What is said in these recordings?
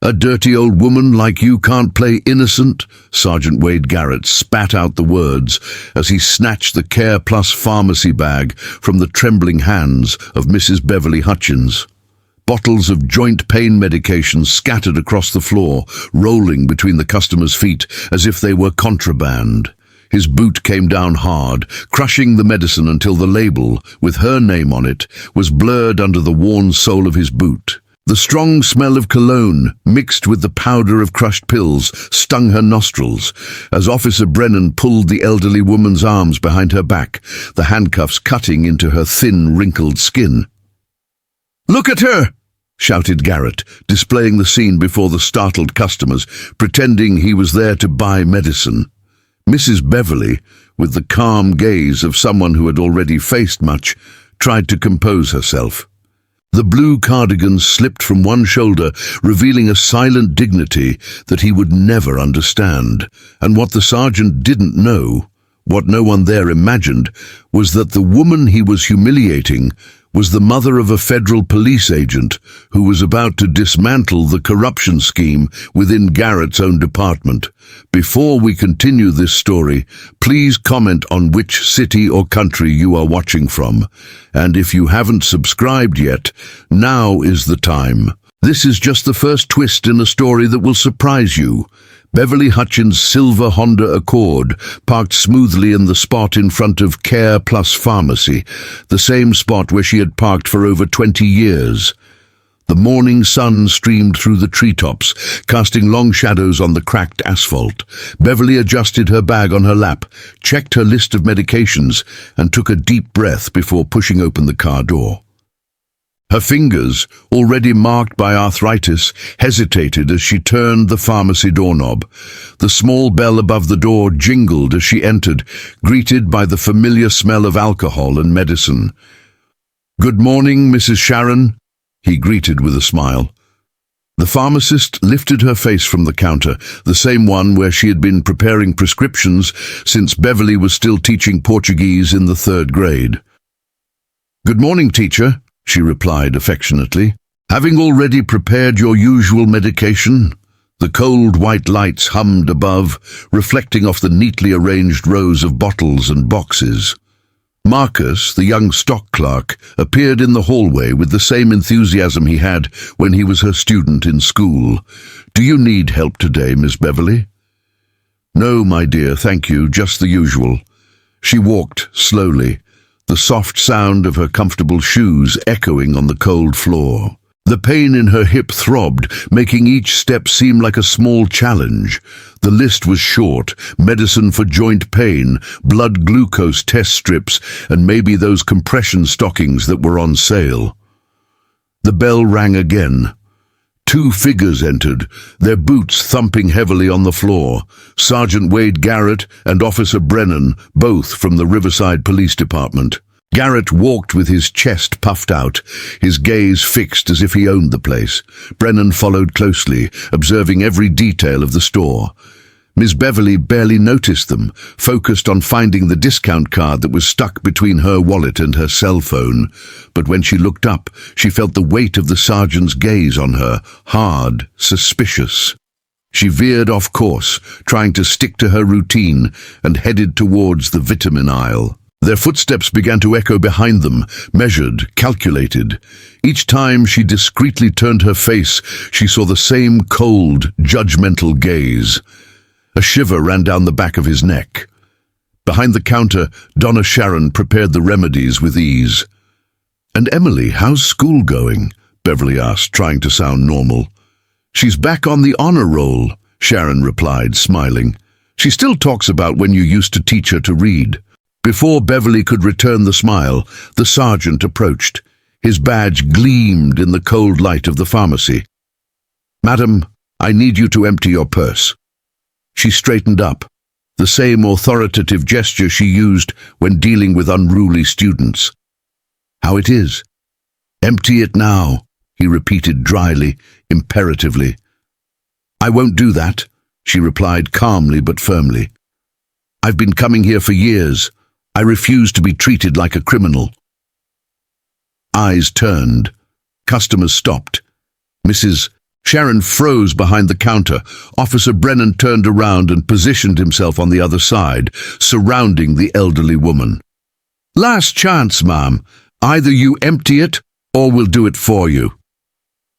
"A dirty old woman like you can't play innocent?" Sergeant Wade Garrett spat out the words as he snatched the Care Plus pharmacy bag from the trembling hands of Mrs. Beverly Hutchins. Bottles of joint pain medication scattered across the floor, rolling between the customer's feet as if they were contraband. His boot came down hard, crushing the medicine until the label, with her name on it, was blurred under the worn sole of his boot. The strong smell of cologne, mixed with the powder of crushed pills, stung her nostrils as Officer Brennan pulled the elderly woman's arms behind her back, the handcuffs cutting into her thin, wrinkled skin. "Look at her!" shouted Garrett, displaying the scene before the startled customers, pretending he was there to buy medicine. Mrs. Beverly, with the calm gaze of someone who had already faced much, tried to compose herself. The blue cardigan slipped from one shoulder, revealing a silent dignity that he would never understand. And what the sergeant didn't know, what no one there imagined, was that the woman he was humiliating was the mother of a federal police agent who was about to dismantle the corruption scheme within Garrett's own department. Before we continue this story, please comment on which city or country you are watching from. And if you haven't subscribed yet, now is the time. This is just the first twist in a story that will surprise you. Beverly Hutchins' silver Honda Accord parked smoothly in the spot in front of Care Plus Pharmacy, the same spot where she had parked for over 20 years. The morning sun streamed through the treetops, casting long shadows on the cracked asphalt. Beverly adjusted her bag on her lap, checked her list of medications, and took a deep breath before pushing open the car door. Her fingers, already marked by arthritis, hesitated as she turned the pharmacy doorknob. The small bell above the door jingled as she entered, greeted by the familiar smell of alcohol and medicine. "Good morning, Mrs. Sharon," he greeted with a smile. The pharmacist lifted her face from the counter, the same one where she had been preparing prescriptions since Beverly was still teaching Portuguese in the 3rd grade. "Good morning, teacher," she replied affectionately. "Having already prepared your usual medication?" The cold white lights hummed above, reflecting off the neatly arranged rows of bottles and boxes. Marcus, the young stock clerk, appeared in the hallway with the same enthusiasm he had when he was her student in school. "Do you need help today, Miss Beverly?" "No, my dear, thank you, just the usual." She walked slowly, the soft sound of her comfortable shoes echoing on the cold floor. The pain in her hip throbbed, making each step seem like a small challenge. The list was short: medicine for joint pain, blood glucose test strips, and maybe those compression stockings that were on sale. The bell rang again. 2 figures entered, their boots thumping heavily on the floor. Sergeant Wade Garrett and Officer Brennan, both from the Riverside Police Department. Garrett walked with his chest puffed out, his gaze fixed as if he owned the place. Brennan followed closely, observing every detail of the store. Miss Beverly barely noticed them, focused on finding the discount card that was stuck between her wallet and her cell phone. But when she looked up, she felt the weight of the sergeant's gaze on her, hard, suspicious. She veered off course, trying to stick to her routine, and headed towards the vitamin aisle. Their footsteps began to echo behind them, measured, calculated. Each time she discreetly turned her face, she saw the same cold, judgmental gaze. A shiver ran down the back of his neck. Behind the counter, Donna Sharon prepared the remedies with ease. "And Emily, how's school going?" Beverly asked, trying to sound normal. "She's back on the honor roll," Sharon replied, smiling. "She still talks about when you used to teach her to read." Before Beverly could return the smile, the sergeant approached. His badge gleamed in the cold light of the pharmacy. "Madam, I need you to empty your purse." She straightened up, the same authoritative gesture she used when dealing with unruly students. "How it is?" "Empty it now," he repeated dryly, imperatively. "I won't do that," she replied calmly but firmly. "I've been coming here for years. I refuse to be treated like a criminal." Eyes turned. Customers stopped. Mrs. Sharon froze behind the counter. Officer Brennan turned around and positioned himself on the other side, surrounding the elderly woman. "Last chance, ma'am. Either you empty it, or we'll do it for you."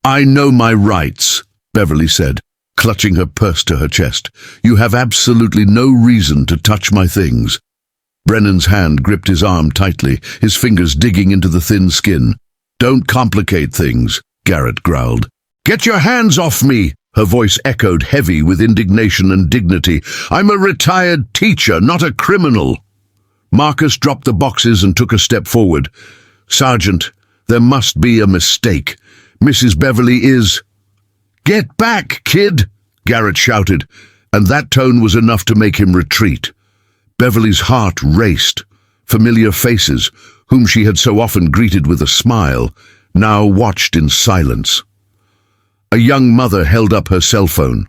"I know my rights," Beverly said, clutching her purse to her chest. "You have absolutely no reason to touch my things." Brennan's hand gripped his arm tightly, his fingers digging into the thin skin. "Don't complicate things," Garrett growled. "Get your hands off me!" Her voice echoed heavy with indignation and dignity. "I'm a retired teacher, not a criminal." Marcus dropped the boxes and took a step forward. "Sergeant, there must be a mistake. Mrs. Beverly is—" "Get back, kid!" Garrett shouted, and that tone was enough to make him retreat. Beverly's heart raced. Familiar faces, whom she had so often greeted with a smile, now watched in silence. A young mother held up her cell phone.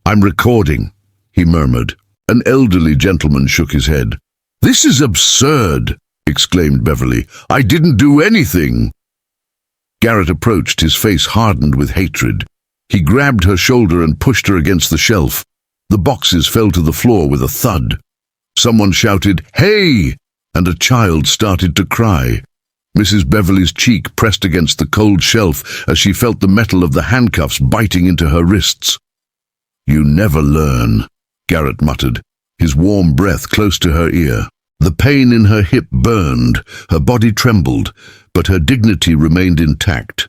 "I'm recording," he murmured. An elderly gentleman shook his head. "This is absurd," exclaimed Beverly. "I didn't do anything." Garrett approached, his face hardened with hatred. He grabbed her shoulder and pushed her against the shelf. The boxes fell to the floor with a thud. Someone shouted, "Hey!" and a child started to cry. Mrs. Beverly's cheek pressed against the cold shelf as she felt the metal of the handcuffs biting into her wrists. "You never learn," Garrett muttered, his warm breath close to her ear. The pain in her hip burned, her body trembled, but her dignity remained intact.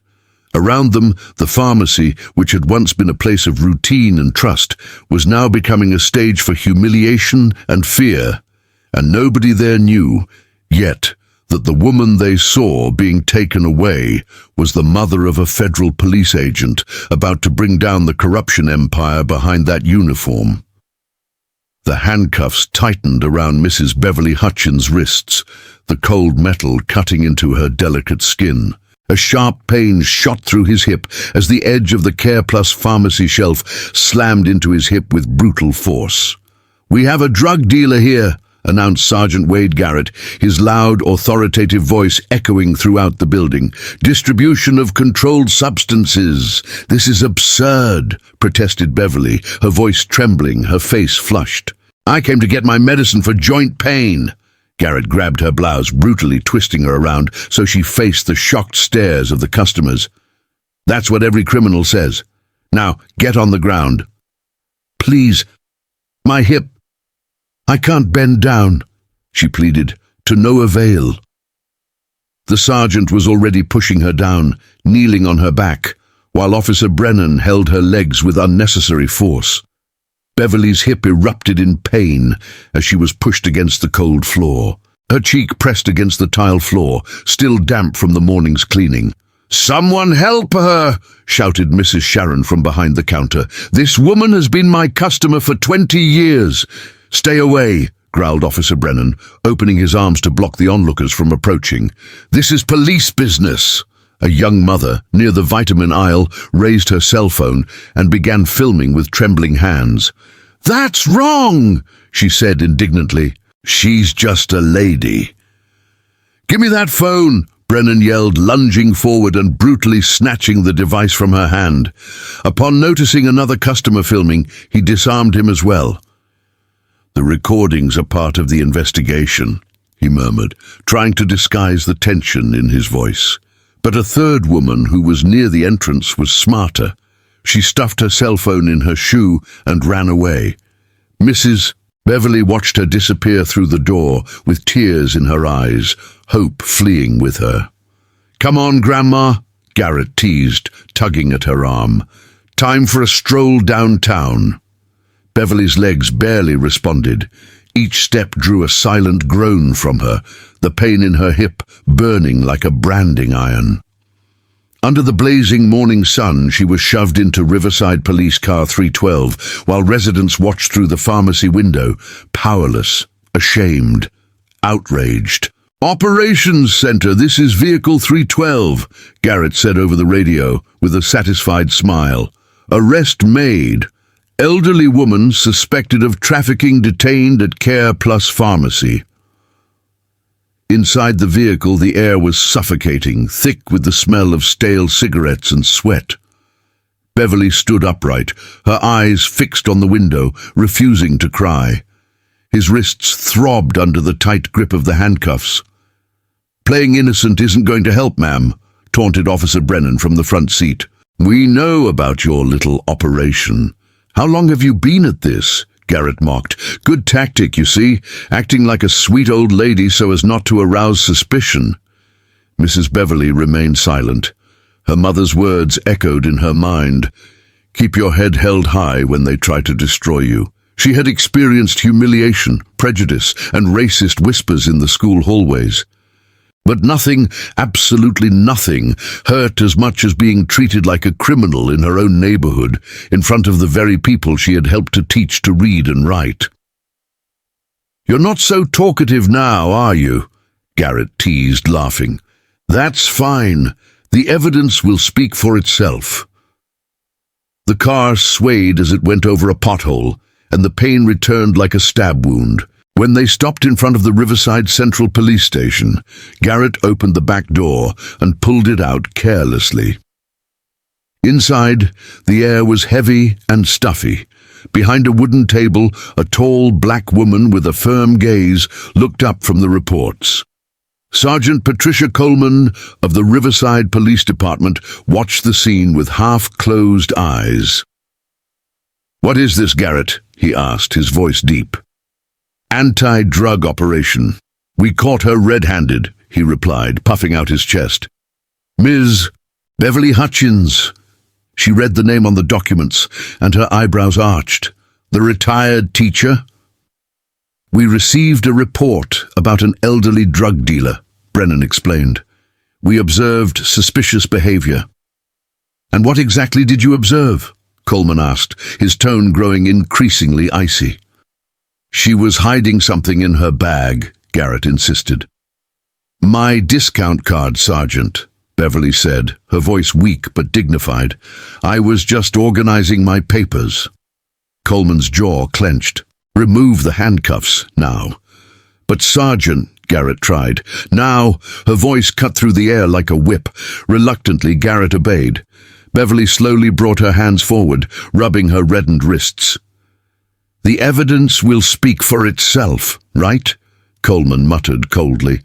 Around them, the pharmacy, which had once been a place of routine and trust, was now becoming a stage for humiliation and fear, and nobody there knew, yet, that the woman they saw being taken away was the mother of a federal police agent about to bring down the corruption empire behind that uniform. The handcuffs tightened around Mrs. Beverly Hutchins' wrists, the cold metal cutting into her delicate skin. A sharp pain shot through his hip as the edge of the Care Plus pharmacy shelf slammed into his hip with brutal force. "We have a drug dealer here," announced Sergeant Wade Garrett, his loud, authoritative voice echoing throughout the building. "Distribution of controlled substances. This is absurd," protested Beverly, her voice trembling, her face flushed. "I came to get my medicine for joint pain." Garrett grabbed her blouse, brutally twisting her around so she faced the shocked stares of the customers. "That's what every criminal says. Now, get on the ground." "Please, my hip. I can't bend down," she pleaded, to no avail. The sergeant was already pushing her down, kneeling on her back, while Officer Brennan held her legs with unnecessary force. Beverly's hip erupted in pain as she was pushed against the cold floor. Her cheek pressed against the tile floor, still damp from the morning's cleaning. "Someone help her!" shouted Mrs. Sharon from behind the counter. "This woman has been my customer for 20 years. "Stay away," growled Officer Brennan, opening his arms to block the onlookers from approaching. "This is police business." A young mother, near the vitamin aisle, raised her cell phone and began filming with trembling hands. "That's wrong," she said indignantly. "She's just a lady." "Give me that phone," Brennan yelled, lunging forward and brutally snatching the device from her hand. Upon noticing another customer filming, he disarmed him as well. "The recordings are part of the investigation," he murmured, trying to disguise the tension in his voice. But a third woman who was near the entrance was smarter. She stuffed her cell phone in her shoe and ran away. Mrs. Beverly watched her disappear through the door with tears in her eyes, hope fleeing with her. "Come on, Grandma," Garrett teased, tugging at her arm. "Time for a stroll downtown." Beverly's legs barely responded. Each step drew a silent groan from her, the pain in her hip burning like a branding iron. Under the blazing morning sun, she was shoved into Riverside Police Car 312, while residents watched through the pharmacy window, powerless, ashamed, outraged. "Operations Center, this is Vehicle 312, Garrett said over the radio, with a satisfied smile. "Arrest made. Elderly woman suspected of trafficking detained at Care Plus Pharmacy." Inside the vehicle, the air was suffocating, thick with the smell of stale cigarettes and sweat. Beverly stood upright, her eyes fixed on the window, refusing to cry. His wrists throbbed under the tight grip of the handcuffs. "Playing innocent isn't going to help, ma'am," taunted Officer Brennan from the front seat. "We know about your little operation. How long have you been at this?" Garrett mocked. "Good tactic, you see, acting like a sweet old lady so as not to arouse suspicion." Mrs. Beverly remained silent. Her mother's words echoed in her mind. "Keep your head held high when they try to destroy you." She had experienced humiliation, prejudice, and racist whispers in the school hallways. But nothing, absolutely nothing, hurt as much as being treated like a criminal in her own neighborhood, in front of the very people she had helped to teach to read and write. "You're not so talkative now, are you?" Garrett teased, laughing. "That's fine. The evidence will speak for itself." The car swayed as it went over a pothole, and the pain returned like a stab wound. When they stopped in front of the Riverside Central Police Station, Garrett opened the back door and pulled it out carelessly. Inside, the air was heavy and stuffy. Behind a wooden table, a tall black woman with a firm gaze looked up from the reports. Sergeant Patricia Coleman of the Riverside Police Department watched the scene with half-closed eyes. "What is this, Garrett?" he asked, his voice deep. "Anti-drug operation. We caught her red-handed," he replied, puffing out his chest. "Ms. Beverly Hutchins." She read the name on the documents, and her eyebrows arched. "The retired teacher?" "We received a report about an elderly drug dealer," Brennan explained. "We observed suspicious behavior." "And what exactly did you observe?" Coleman asked, his tone growing increasingly icy. "She was hiding something in her bag," Garrett insisted. "My discount card, Sergeant," Beverly said, her voice weak but dignified. "I was just organizing my papers." Coleman's jaw clenched. "Remove the handcuffs, now." "But Sergeant," Garrett tried. "Now," her voice cut through the air like a whip. Reluctantly, Garrett obeyed. Beverly slowly brought her hands forward, rubbing her reddened wrists. "The evidence will speak for itself, right?" Coleman muttered coldly.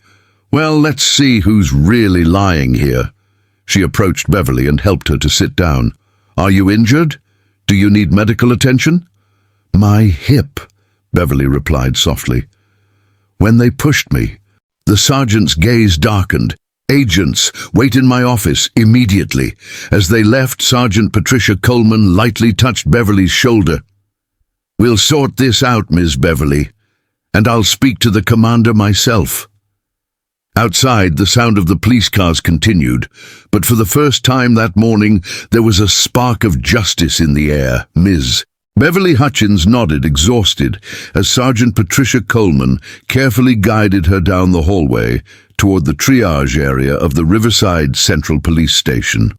"Well, let's see who's really lying here." She approached Beverly and helped her to sit down. "Are you injured? Do you need medical attention?" "My hip," Beverly replied softly. "When they pushed me." The sergeant's gaze darkened. "Agents, wait in my office, immediately." As they left, Sergeant Patricia Coleman lightly touched Beverly's shoulder. "We'll sort this out, Ms. Beverly, and I'll speak to the commander myself." Outside, the sound of the police cars continued, but for the first time that morning, there was a spark of justice in the air. Ms. Beverly Hutchins nodded, exhausted, as Sergeant Patricia Coleman carefully guided her down the hallway toward the triage area of the Riverside Central Police Station.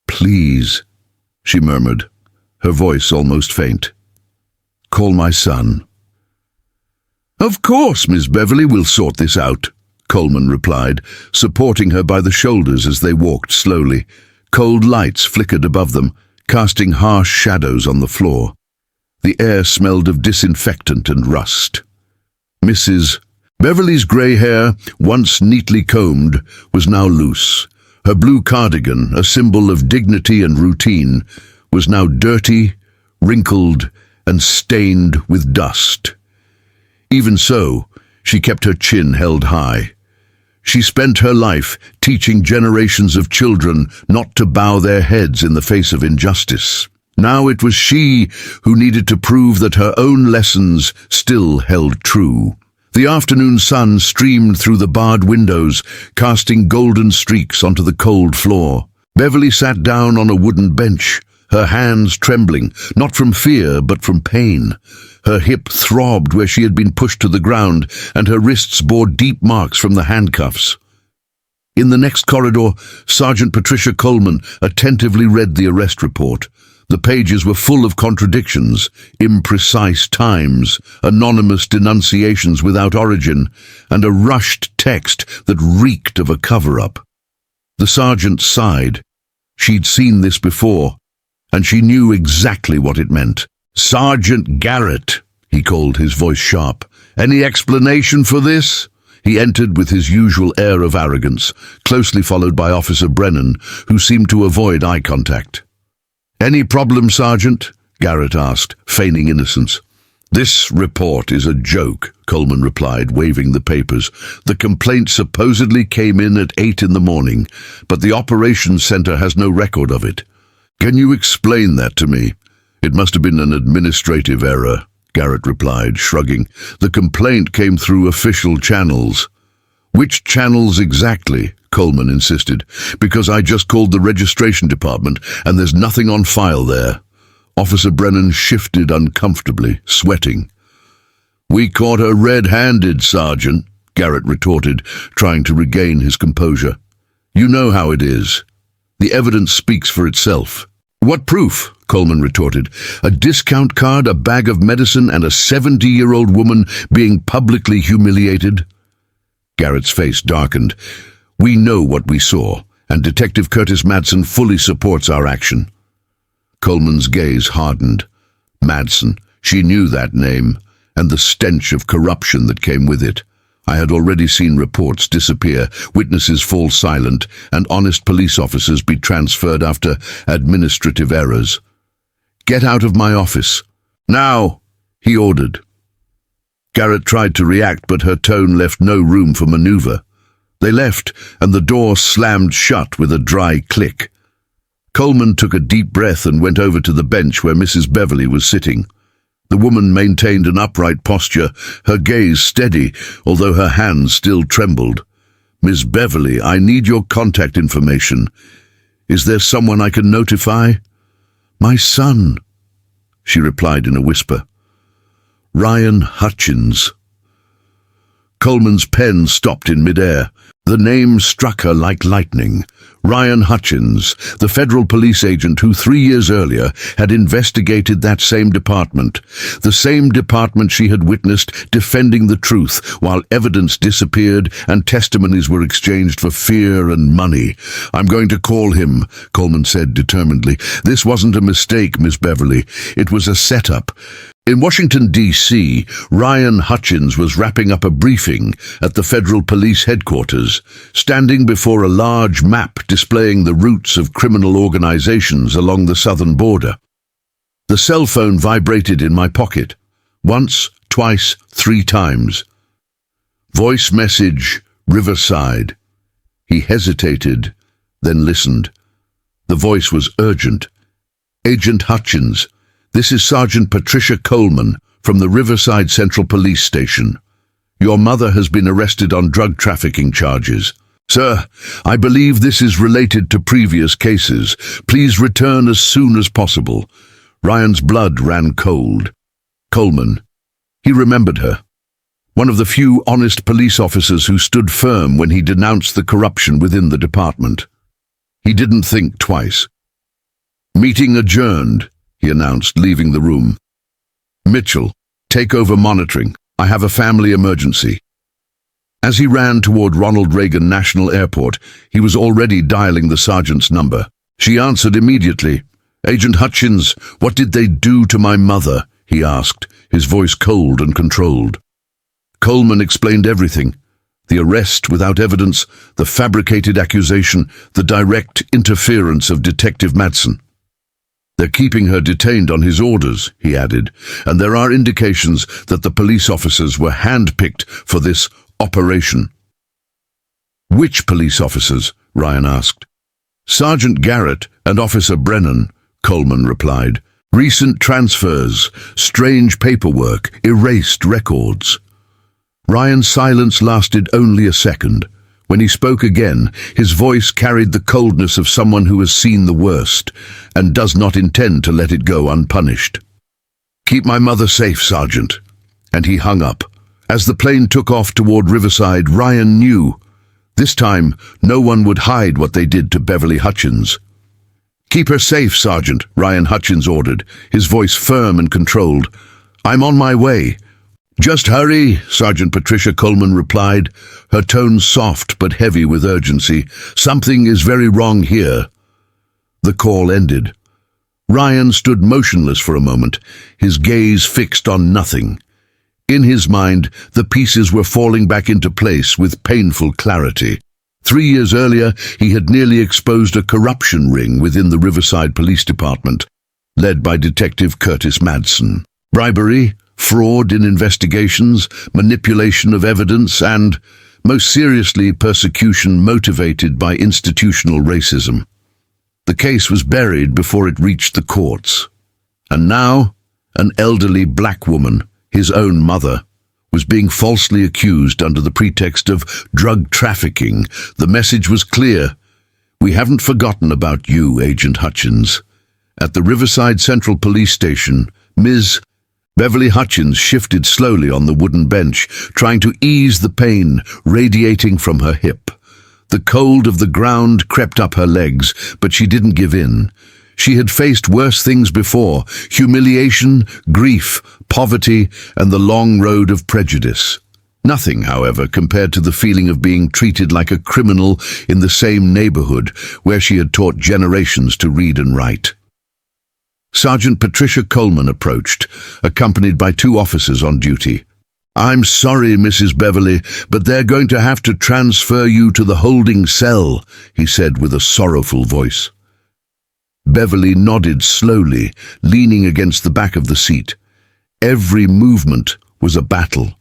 "Please," she murmured, her voice almost faint. "Call my son." "Of course, Miss Beverly, we'll sort this out," Coleman replied, supporting her by the shoulders as they walked slowly. Cold lights flickered above them, casting harsh shadows on the floor. The air smelled of disinfectant and rust. Mrs. Beverly's grey hair, once neatly combed, was now loose. Her blue cardigan, a symbol of dignity and routine, was now dirty, wrinkled, and stained with dust. Even so, she kept her chin held high. She spent her life teaching generations of children not to bow their heads in the face of injustice. Now it was she who needed to prove that her own lessons still held true. The afternoon sun streamed through the barred windows, casting golden streaks onto the cold floor. Beverly sat down on a wooden bench, her hands trembling, not from fear but from pain. Her hip throbbed where she had been pushed to the ground, and her wrists bore deep marks from the handcuffs. In the next corridor, Sergeant Patricia Coleman attentively read the arrest report. The pages were full of contradictions, imprecise times, anonymous denunciations without origin, and a rushed text that reeked of a cover-up. The sergeant sighed. She'd seen this before, and she knew exactly what it meant. "Sergeant Garrett," he called, his voice sharp. "Any explanation for this?" He entered with his usual air of arrogance, closely followed by Officer Brennan, who seemed to avoid eye contact. "Any problem, Sergeant?" Garrett asked, feigning innocence. "This report is a joke," Coleman replied, waving the papers. "The complaint supposedly came in at 8 in the morning, but the operations center has no record of it. Can you explain that to me?" "It must have been an administrative error," Garrett replied, shrugging. "The complaint came through official channels." "Which channels exactly?" Coleman insisted. "Because I just called the registration department, and there's nothing on file there." Officer Brennan shifted uncomfortably, sweating. "We caught her red-handed, Sergeant," Garrett retorted, trying to regain his composure. "You know how it is. The evidence speaks for itself." "What proof?" Coleman retorted. "A discount card, a bag of medicine, and a 70-year-old woman being publicly humiliated?" Garrett's face darkened. "We know what we saw, and Detective Curtis Madsen fully supports our action." Coleman's gaze hardened. Madsen, she knew that name, and the stench of corruption that came with it. I had already seen reports disappear, witnesses fall silent, and honest police officers be transferred after administrative errors. "Get out of my office. Now," he ordered. Garrett tried to react, but her tone left no room for maneuver. They left, and the door slammed shut with a dry click. Coleman took a deep breath and went over to the bench where Mrs. Beverly was sitting. The woman maintained an upright posture, her gaze steady, although her hands still trembled. "Miss Beverly, I need your contact information. Is there someone I can notify?" "My son," she replied in a whisper. "Ryan Hutchins." Coleman's pen stopped in midair. The name struck her like lightning. Ryan Hutchins, the federal police agent who 3 years earlier had investigated that same department. The same department she had witnessed defending the truth while evidence disappeared and testimonies were exchanged for fear and money. "I'm going to call him," Coleman said determinedly. "This wasn't a mistake, Miss Beverly. It was a setup." In Washington, D.C., Ryan Hutchins was wrapping up a briefing at the federal police headquarters, standing before a large map displaying the routes of criminal organizations along the southern border. The cell phone vibrated in my pocket. Once, twice, 3 times. Voice message, Riverside. He hesitated, then listened. The voice was urgent. "Agent Hutchins, this is Sergeant Patricia Coleman from the Riverside Central Police Station. Your mother has been arrested on drug trafficking charges. Sir, I believe this is related to previous cases. Please return as soon as possible." Ryan's blood ran cold. Coleman. He remembered her. One of the few honest police officers who stood firm when he denounced the corruption within the department. He didn't think twice. "Meeting adjourned," he announced, leaving the room. "Mitchell, take over monitoring. I have a family emergency." As he ran toward Ronald Reagan National Airport, he was already dialing the sergeant's number. She answered immediately. "Agent Hutchins, what did they do to my mother?" he asked, his voice cold and controlled. Coleman explained everything. The arrest without evidence, the fabricated accusation, the direct interference of Detective Madsen. "They're keeping her detained on his orders," he added, "and there are indications that the police officers were handpicked for this operation." "Which police officers?" Ryan asked. "Sergeant Garrett and Officer Brennan," Coleman replied. "Recent transfers, strange paperwork, erased records." Ryan's silence lasted only a second. When he spoke again, his voice carried the coldness of someone who has seen the worst and does not intend to let it go unpunished. "Keep my mother safe, Sergeant." And he hung up. As the plane took off toward Riverside, Ryan knew. This time, no one would hide what they did to Beverly Hutchins. "Keep her safe, Sergeant," Ryan Hutchins ordered, his voice firm and controlled. "I'm on my way." "Just hurry," Sergeant Patricia Coleman replied, her tone soft but heavy with urgency. "Something is very wrong here." The call ended. Ryan stood motionless for a moment, his gaze fixed on nothing. In his mind, the pieces were falling back into place with painful clarity. 3 years earlier, he had nearly exposed a corruption ring within the Riverside Police Department, led by Detective Curtis Madsen. Bribery, fraud in investigations, manipulation of evidence, and, most seriously, persecution motivated by institutional racism. The case was buried before it reached the courts. And now, an elderly black woman, his own mother, was being falsely accused under the pretext of drug trafficking. The message was clear. "We haven't forgotten about you, Agent Hutchins." At the Riverside Central Police Station, Ms. Beverly Hutchins shifted slowly on the wooden bench, trying to ease the pain radiating from her hip. The cold of the ground crept up her legs, but she didn't give in. She had faced worse things before: humiliation, grief, poverty, and the long road of prejudice. Nothing, however, compared to the feeling of being treated like a criminal in the same neighborhood where she had taught generations to read and write. Sergeant Patricia Coleman approached, accompanied by 2 officers on duty. "I'm sorry, Mrs. Beverly, but they're going to have to transfer you to the holding cell," he said with a sorrowful voice. Beverly nodded slowly, leaning against the back of the seat. Every movement was a battle.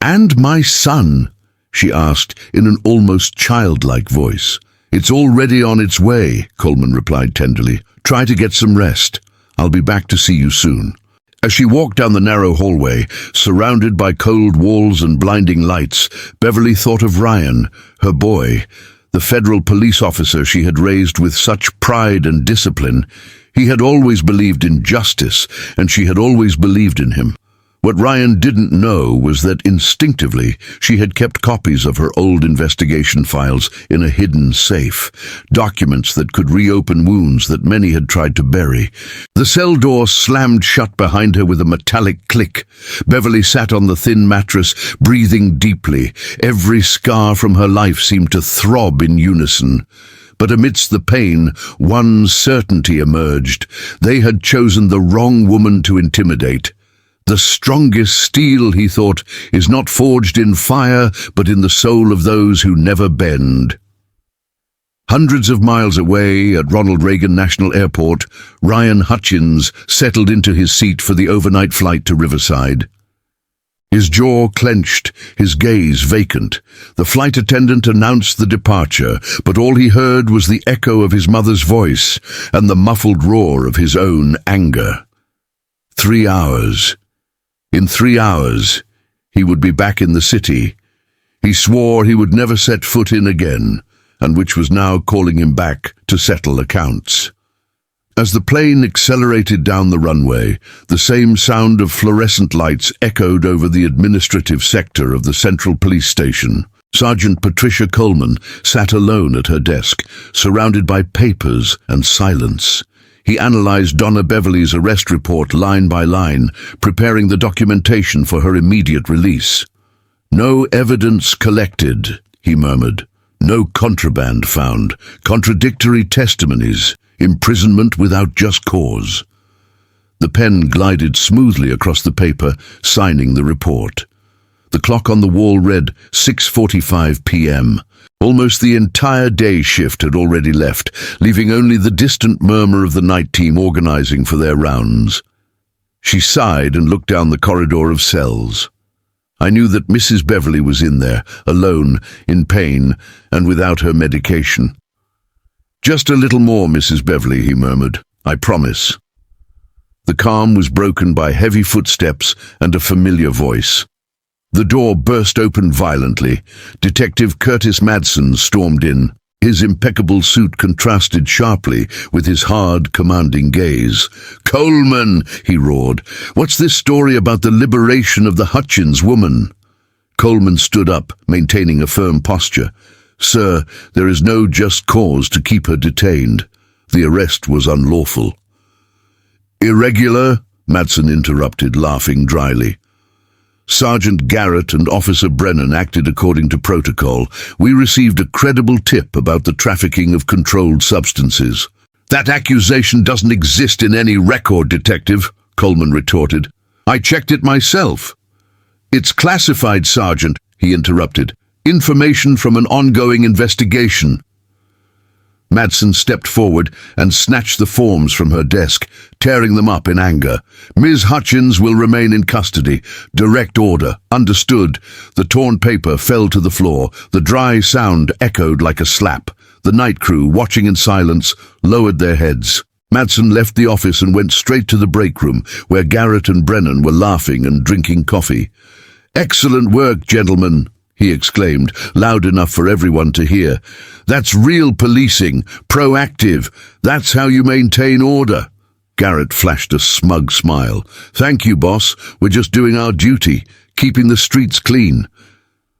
"And my son?" she asked in an almost childlike voice. "It's already on its way," Coleman replied tenderly. "Try to get some rest. I'll be back to see you soon." As she walked down the narrow hallway, surrounded by cold walls and blinding lights, Beverly thought of Ryan, her boy, the federal police officer she had raised with such pride and discipline. He had always believed in justice, and she had always believed in him. What Ryan didn't know was that instinctively she had kept copies of her old investigation files in a hidden safe, documents that could reopen wounds that many had tried to bury. The cell door slammed shut behind her with a metallic click. Beverly sat on the thin mattress, breathing deeply. Every scar from her life seemed to throb in unison. But amidst the pain, one certainty emerged. They had chosen the wrong woman to intimidate. The strongest steel, he thought, is not forged in fire, but in the soul of those who never bend. Hundreds of miles away at Ronald Reagan National Airport, Ryan Hutchins settled into his seat for the overnight flight to Riverside. His jaw clenched, his gaze vacant. The flight attendant announced the departure, but all he heard was the echo of his mother's voice and the muffled roar of his own anger. 3 hours. In 3 hours, he would be back in the city. He swore he would never set foot in again, and which was now calling him back to settle accounts. As the plane accelerated down the runway, the same sound of fluorescent lights echoed over the administrative sector of the Central Police Station. Sergeant Patricia Coleman sat alone at her desk, surrounded by papers and silence. He analyzed Donna Beverly's arrest report line by line, preparing the documentation for her immediate release. "No evidence collected," he murmured. "No contraband found. Contradictory testimonies. Imprisonment without just cause." The pen glided smoothly across the paper, signing the report. The clock on the wall read 6:45 p.m. Almost the entire day shift had already left, leaving only the distant murmur of the night team organizing for their rounds. She sighed and looked down the corridor of cells. "I knew that Mrs. Beverly was in there, alone, in pain, and without her medication." "Just a little more, Mrs. Beverly," he murmured. "I promise." The calm was broken by heavy footsteps and a familiar voice. The door burst open violently. Detective Curtis Madsen stormed in. His impeccable suit contrasted sharply with his hard, commanding gaze. "Coleman!" he roared. "What's this story about the liberation of the Hutchins woman?" Coleman stood up, maintaining a firm posture. "Sir, there is no just cause to keep her detained. The arrest was unlawful." "Irregular?" Madsen interrupted, laughing dryly. Sergeant Garrett and Officer Brennan acted according to protocol. We received a credible tip about the trafficking of controlled substances. That accusation doesn't exist in any record, Detective, Coleman retorted. I checked it myself. It's classified, Sergeant, he interrupted. Information from an ongoing investigation. Madsen stepped forward and snatched the forms from her desk, tearing them up in anger. Ms. Hutchins will remain in custody. Direct order. Understood. The torn paper fell to the floor. The dry sound echoed like a slap. The night crew, watching in silence, lowered their heads. Madsen left the office and went straight to the break room, where Garrett and Brennan were laughing and drinking coffee. Excellent work, gentlemen, he exclaimed, loud enough for everyone to hear. That's real policing, proactive. That's how you maintain order. Garrett flashed a smug smile. Thank you, boss. We're just doing our duty, keeping the streets clean.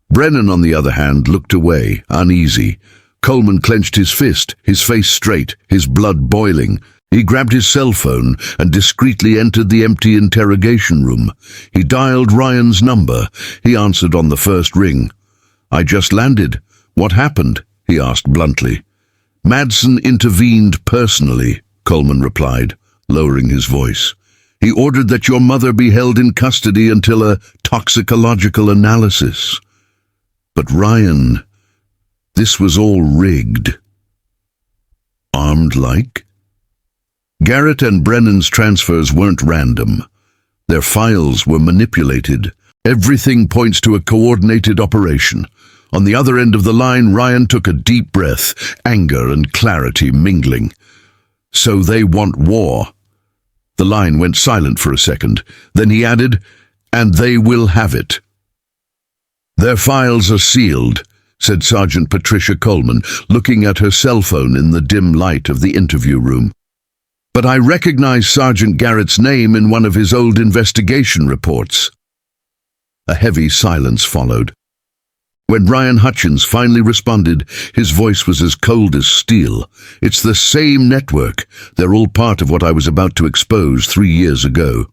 Brennan, on the other hand, looked away, uneasy. Coleman clenched his fist, his face straight, his blood boiling. He grabbed his cell phone and discreetly entered the empty interrogation room. He dialed Ryan's number. He answered on the first ring. I just landed. What happened? He asked bluntly. Madsen intervened personally, Coleman replied, lowering his voice. He ordered that your mother be held in custody until a toxicological analysis. But Ryan, this was all rigged. Armed like? Garrett and Brennan's transfers weren't random. Their files were manipulated. Everything points to a coordinated operation. On the other end of the line, Ryan took a deep breath, anger and clarity mingling. So they want war. The line went silent for a second. Then he added, and they will have it. Their files are sealed, said Sergeant Patricia Coleman, looking at her cell phone in the dim light of the interview room. But I recognize Sergeant Garrett's name in one of his old investigation reports. A heavy silence followed. When Ryan Hutchins finally responded, his voice was as cold as steel. It's the same network. They're all part of what I was about to expose 3 years ago.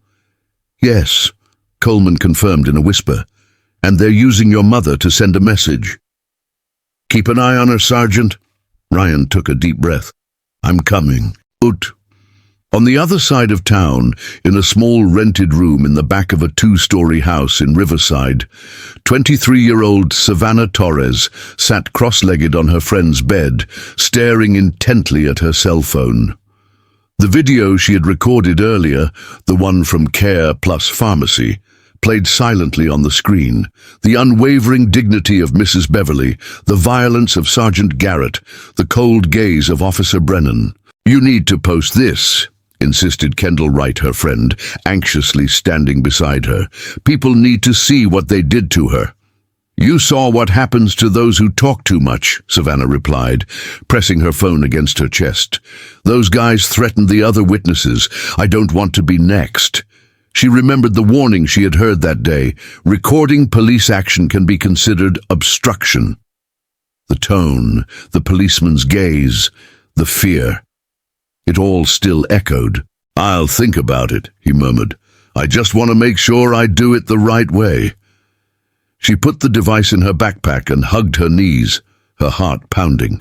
Yes, Coleman confirmed in a whisper. And they're using your mother to send a message. Keep an eye on her, Sergeant. Ryan took a deep breath. I'm coming. Ut. On the other side of town, in a small rented room in the back of a 2-story house in Riverside, 23-year-old Savannah Torres sat cross-legged on her friend's bed, staring intently at her cell phone. The video she had recorded earlier, the one from Care Plus Pharmacy, played silently on the screen. The unwavering dignity of Mrs. Beverly, the violence of Sergeant Garrett, the cold gaze of Officer Brennan. You need to post this, insisted Kendall Wright, her friend, anxiously standing beside her. People need to see what they did to her. You saw what happens to those who talk too much, Savannah replied, pressing her phone against her chest. Those guys threatened the other witnesses. I don't want to be next. She remembered the warning she had heard that day. Recording police action can be considered obstruction. The tone, the policeman's gaze, the fear. It all still echoed. I'll think about it, he murmured. I just want to make sure I do it the right way. She put the device in her backpack and hugged her knees, her heart pounding.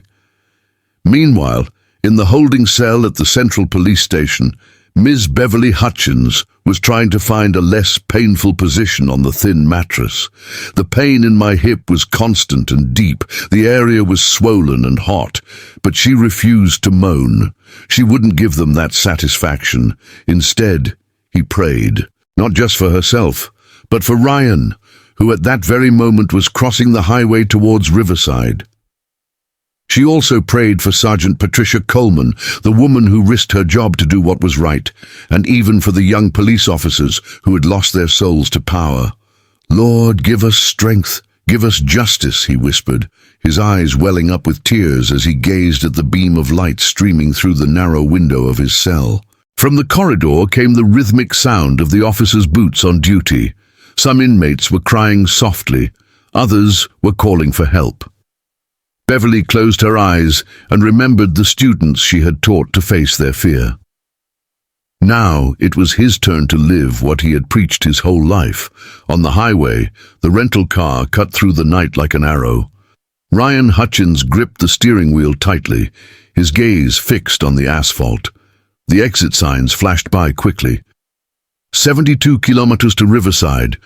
Meanwhile, in the holding cell at the Central Police Station, Ms. Beverly Hutchins was trying to find a less painful position on the thin mattress. The pain in my hip was constant and deep. The area was swollen and hot, but she refused to moan. She wouldn't give them that satisfaction. Instead, he prayed, not just for herself, but for Ryan, who at that very moment was crossing the highway towards Riverside. She also prayed for Sergeant Patricia Coleman, the woman who risked her job to do what was right, and even for the young police officers who had lost their souls to power. Lord, give us strength, give us justice, he whispered, his eyes welling up with tears as he gazed at the beam of light streaming through the narrow window of his cell. From the corridor came the rhythmic sound of the officers' boots on duty. Some inmates were crying softly, others were calling for help. Beverly closed her eyes and remembered the students she had taught to face their fear. Now it was his turn to live what he had preached his whole life. On the highway, the rental car cut through the night like an arrow. Ryan Hutchins gripped the steering wheel tightly, his gaze fixed on the asphalt. The exit signs flashed by quickly. 72 kilometers to Riverside.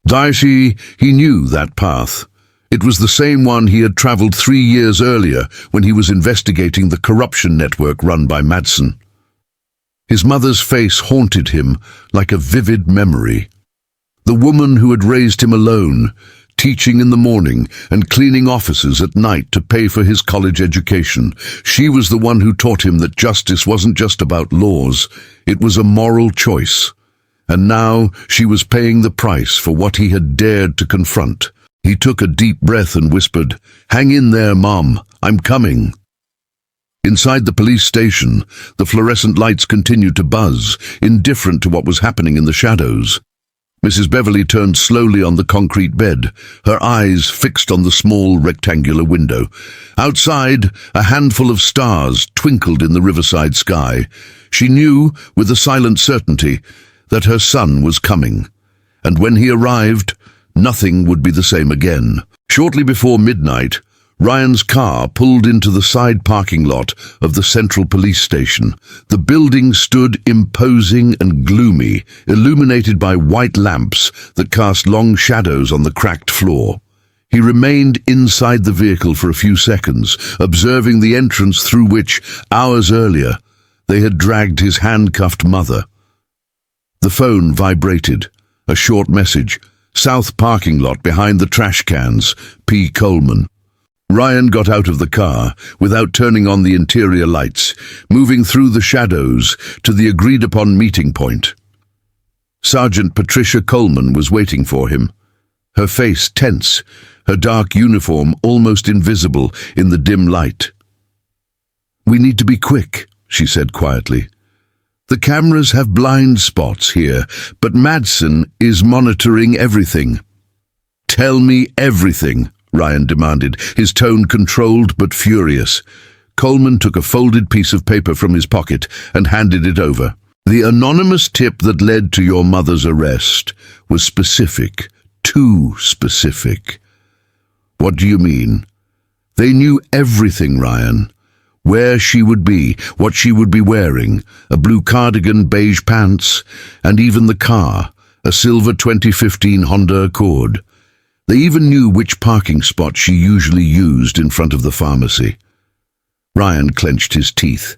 He knew that path. It was the same one he had traveled 3 years earlier when he was investigating the corruption network run by Madsen. His mother's face haunted him like a vivid memory. The woman who had raised him alone, teaching in the morning and cleaning offices at night to pay for his college education. She was the one who taught him that justice wasn't just about laws, it was a moral choice. And now she was paying the price for what he had dared to confront. He took a deep breath and whispered, "Hang in there, Mom, I'm coming." Inside the police station, the fluorescent lights continued to buzz, indifferent to what was happening in the shadows. Mrs. Beverly turned slowly on the concrete bed, her eyes fixed on the small rectangular window. Outside, a handful of stars twinkled in the Riverside sky. She knew, with a silent certainty, that her son was coming. And when he arrived, nothing would be the same again. Shortly before midnight, Ryan's car pulled into the side parking lot of the Central Police Station. The building stood imposing and gloomy, illuminated by white lamps that cast long shadows on the cracked floor. He remained inside the vehicle for a few seconds, observing the entrance through which, hours earlier, they had dragged his handcuffed mother. The phone vibrated. A short message. "South parking lot behind the trash cans. P. Coleman." Ryan got out of the car without turning on the interior lights, moving through the shadows to the agreed-upon meeting point. Sergeant Patricia Coleman was waiting for him, her face tense, her dark uniform almost invisible in the dim light. "We need to be quick," she said quietly. "The cameras have blind spots here, but Madsen is monitoring everything." "Tell me everything," Ryan demanded, his tone controlled but furious. Coleman took a folded piece of paper from his pocket and handed it over. "The anonymous tip that led to your mother's arrest was specific, too specific." "What do you mean?" "They knew everything, Ryan. Where she would be, what she would be wearing, a blue cardigan, beige pants, and even the car, a silver 2015 Honda Accord. They even knew which parking spot she usually used in front of the pharmacy." Ryan clenched his teeth.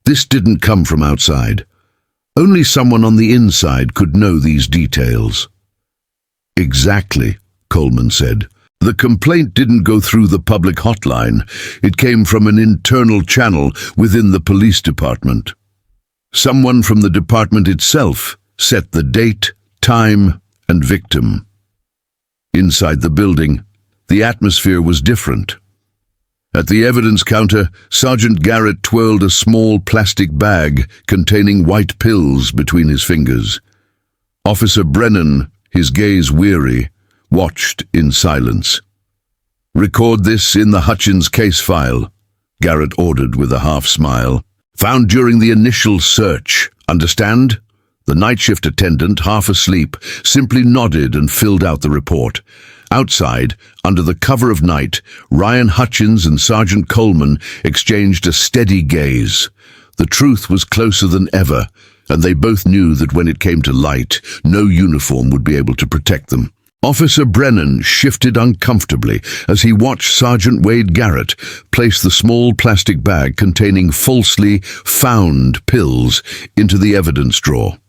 This didn't come from outside. Only someone on the inside could know these details. "Exactly," Coleman said. "The complaint didn't go through the public hotline. It came from an internal channel within the police department. Someone from the department itself set the date, time, and victim." Inside the building, the atmosphere was different. At the evidence counter, Sergeant Garrett twirled a small plastic bag containing white pills between his fingers. Officer Brennan, his gaze weary, watched in silence. "Record this in the Hutchins case file," Garrett ordered with a half-smile. "Found during the initial search, understand?" The night shift attendant, half asleep, simply nodded and filled out the report. Outside, under the cover of night, Ryan Hutchins and Sergeant Coleman exchanged a steady gaze. The truth was closer than ever, and they both knew that when it came to light, no uniform would be able to protect them. Officer Brennan shifted uncomfortably as he watched Sergeant Wade Garrett place the small plastic bag containing falsely found pills into the evidence drawer.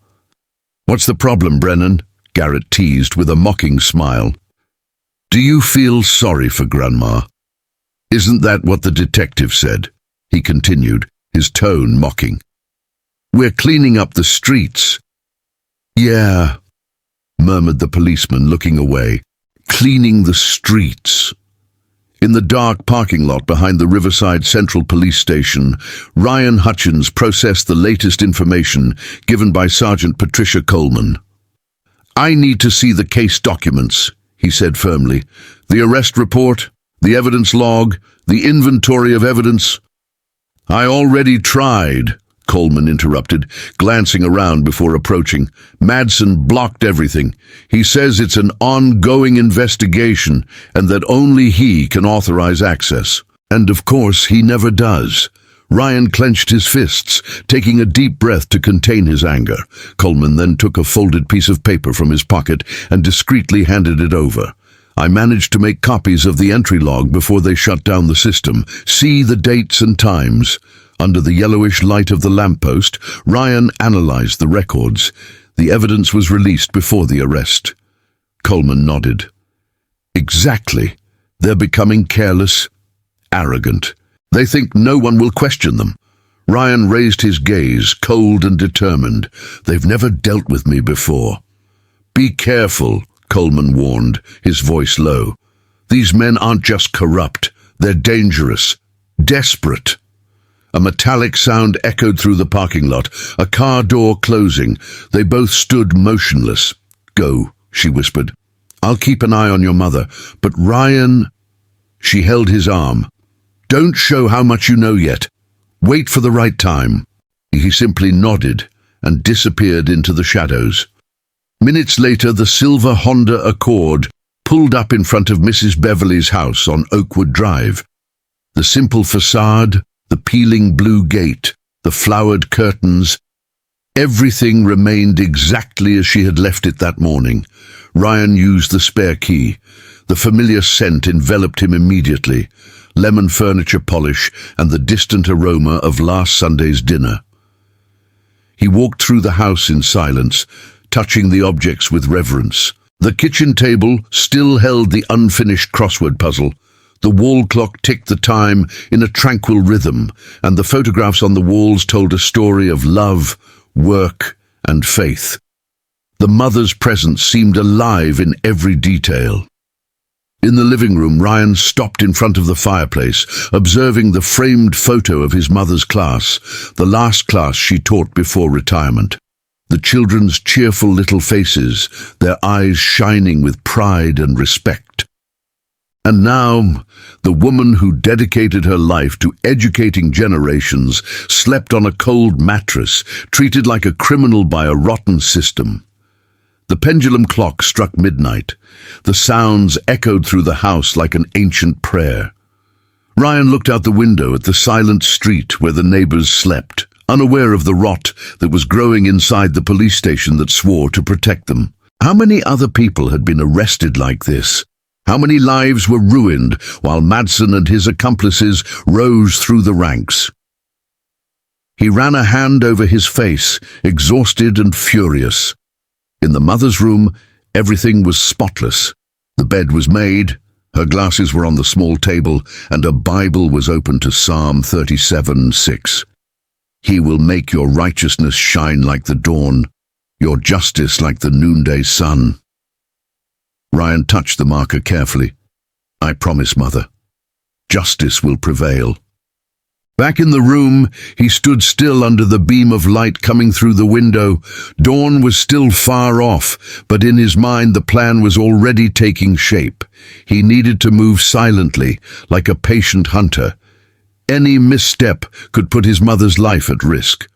"What's the problem, Brennan?" Garrett teased with a mocking smile. "Do you feel sorry for Grandma?" "Isn't that what the detective said?" he continued, his tone mocking. "We're cleaning up the streets." "Yeah," murmured the policeman, looking away. "Cleaning the streets." In the dark parking lot behind the Riverside Central Police Station, Ryan Hutchins processed the latest information given by Sergeant Patricia Coleman. "I need to see the case documents," he said firmly. "The arrest report, the evidence log, the inventory of evidence." "I already tried," Coleman interrupted, glancing around before approaching. "Madsen blocked everything. He says it's an ongoing investigation and that only he can authorize access. And of course, he never does." Ryan clenched his fists, taking a deep breath to contain his anger. Coleman then took a folded piece of paper from his pocket and discreetly handed it over. "I managed to make copies of the entry log before they shut down the system. See the dates and times." Under the yellowish light of the lamppost, Ryan analyzed the records. The evidence was released before the arrest. Coleman nodded. "Exactly. They're becoming careless, arrogant. They think no one will question them." Ryan raised his gaze, cold and determined. "They've never dealt with me before." "Be careful," Coleman warned, his voice low. "These men aren't just corrupt. They're dangerous, desperate." A metallic sound echoed through the parking lot, a car door closing. They both stood motionless. "Go," she whispered. "I'll keep an eye on your mother, but Ryan—" She held his arm. "Don't show how much you know yet. Wait for the right time." He simply nodded and disappeared into the shadows. Minutes later, the silver Honda Accord pulled up in front of Mrs. Beverly's house on Oakwood Drive. The simple facade, the peeling blue gate, the flowered curtains, everything remained exactly as she had left it that morning. Ryan used the spare key. The familiar scent enveloped him immediately, lemon furniture polish and the distant aroma of last Sunday's dinner. He walked through the house in silence, touching the objects with reverence. The kitchen table still held the unfinished crossword puzzle. The wall clock ticked the time in a tranquil rhythm, and the photographs on the walls told a story of love, work, and faith. The mother's presence seemed alive in every detail. In the living room, Ryan stopped in front of the fireplace, observing the framed photo of his mother's class, the last class she taught before retirement. The children's cheerful little faces, their eyes shining with pride and respect. And now, the woman who dedicated her life to educating generations slept on a cold mattress, treated like a criminal by a rotten system. The pendulum clock struck midnight. The sounds echoed through the house like an ancient prayer. Ryan looked out the window at the silent street where the neighbors slept, unaware of the rot that was growing inside the police station that swore to protect them. How many other people had been arrested like this? How many lives were ruined while Madsen and his accomplices rose through the ranks? He ran a hand over his face, exhausted and furious. In the mother's room, everything was spotless. The bed was made, her glasses were on the small table, and a Bible was open to Psalm 37:6. "He will make your righteousness shine like the dawn, your justice like the noonday sun." Ryan touched the marker carefully. "I promise, Mother. Justice will prevail." Back in the room, he stood still under the beam of light coming through the window. Dawn was still far off, but in his mind the plan was already taking shape. He needed to move silently, like a patient hunter. Any misstep could put his mother's life at risk.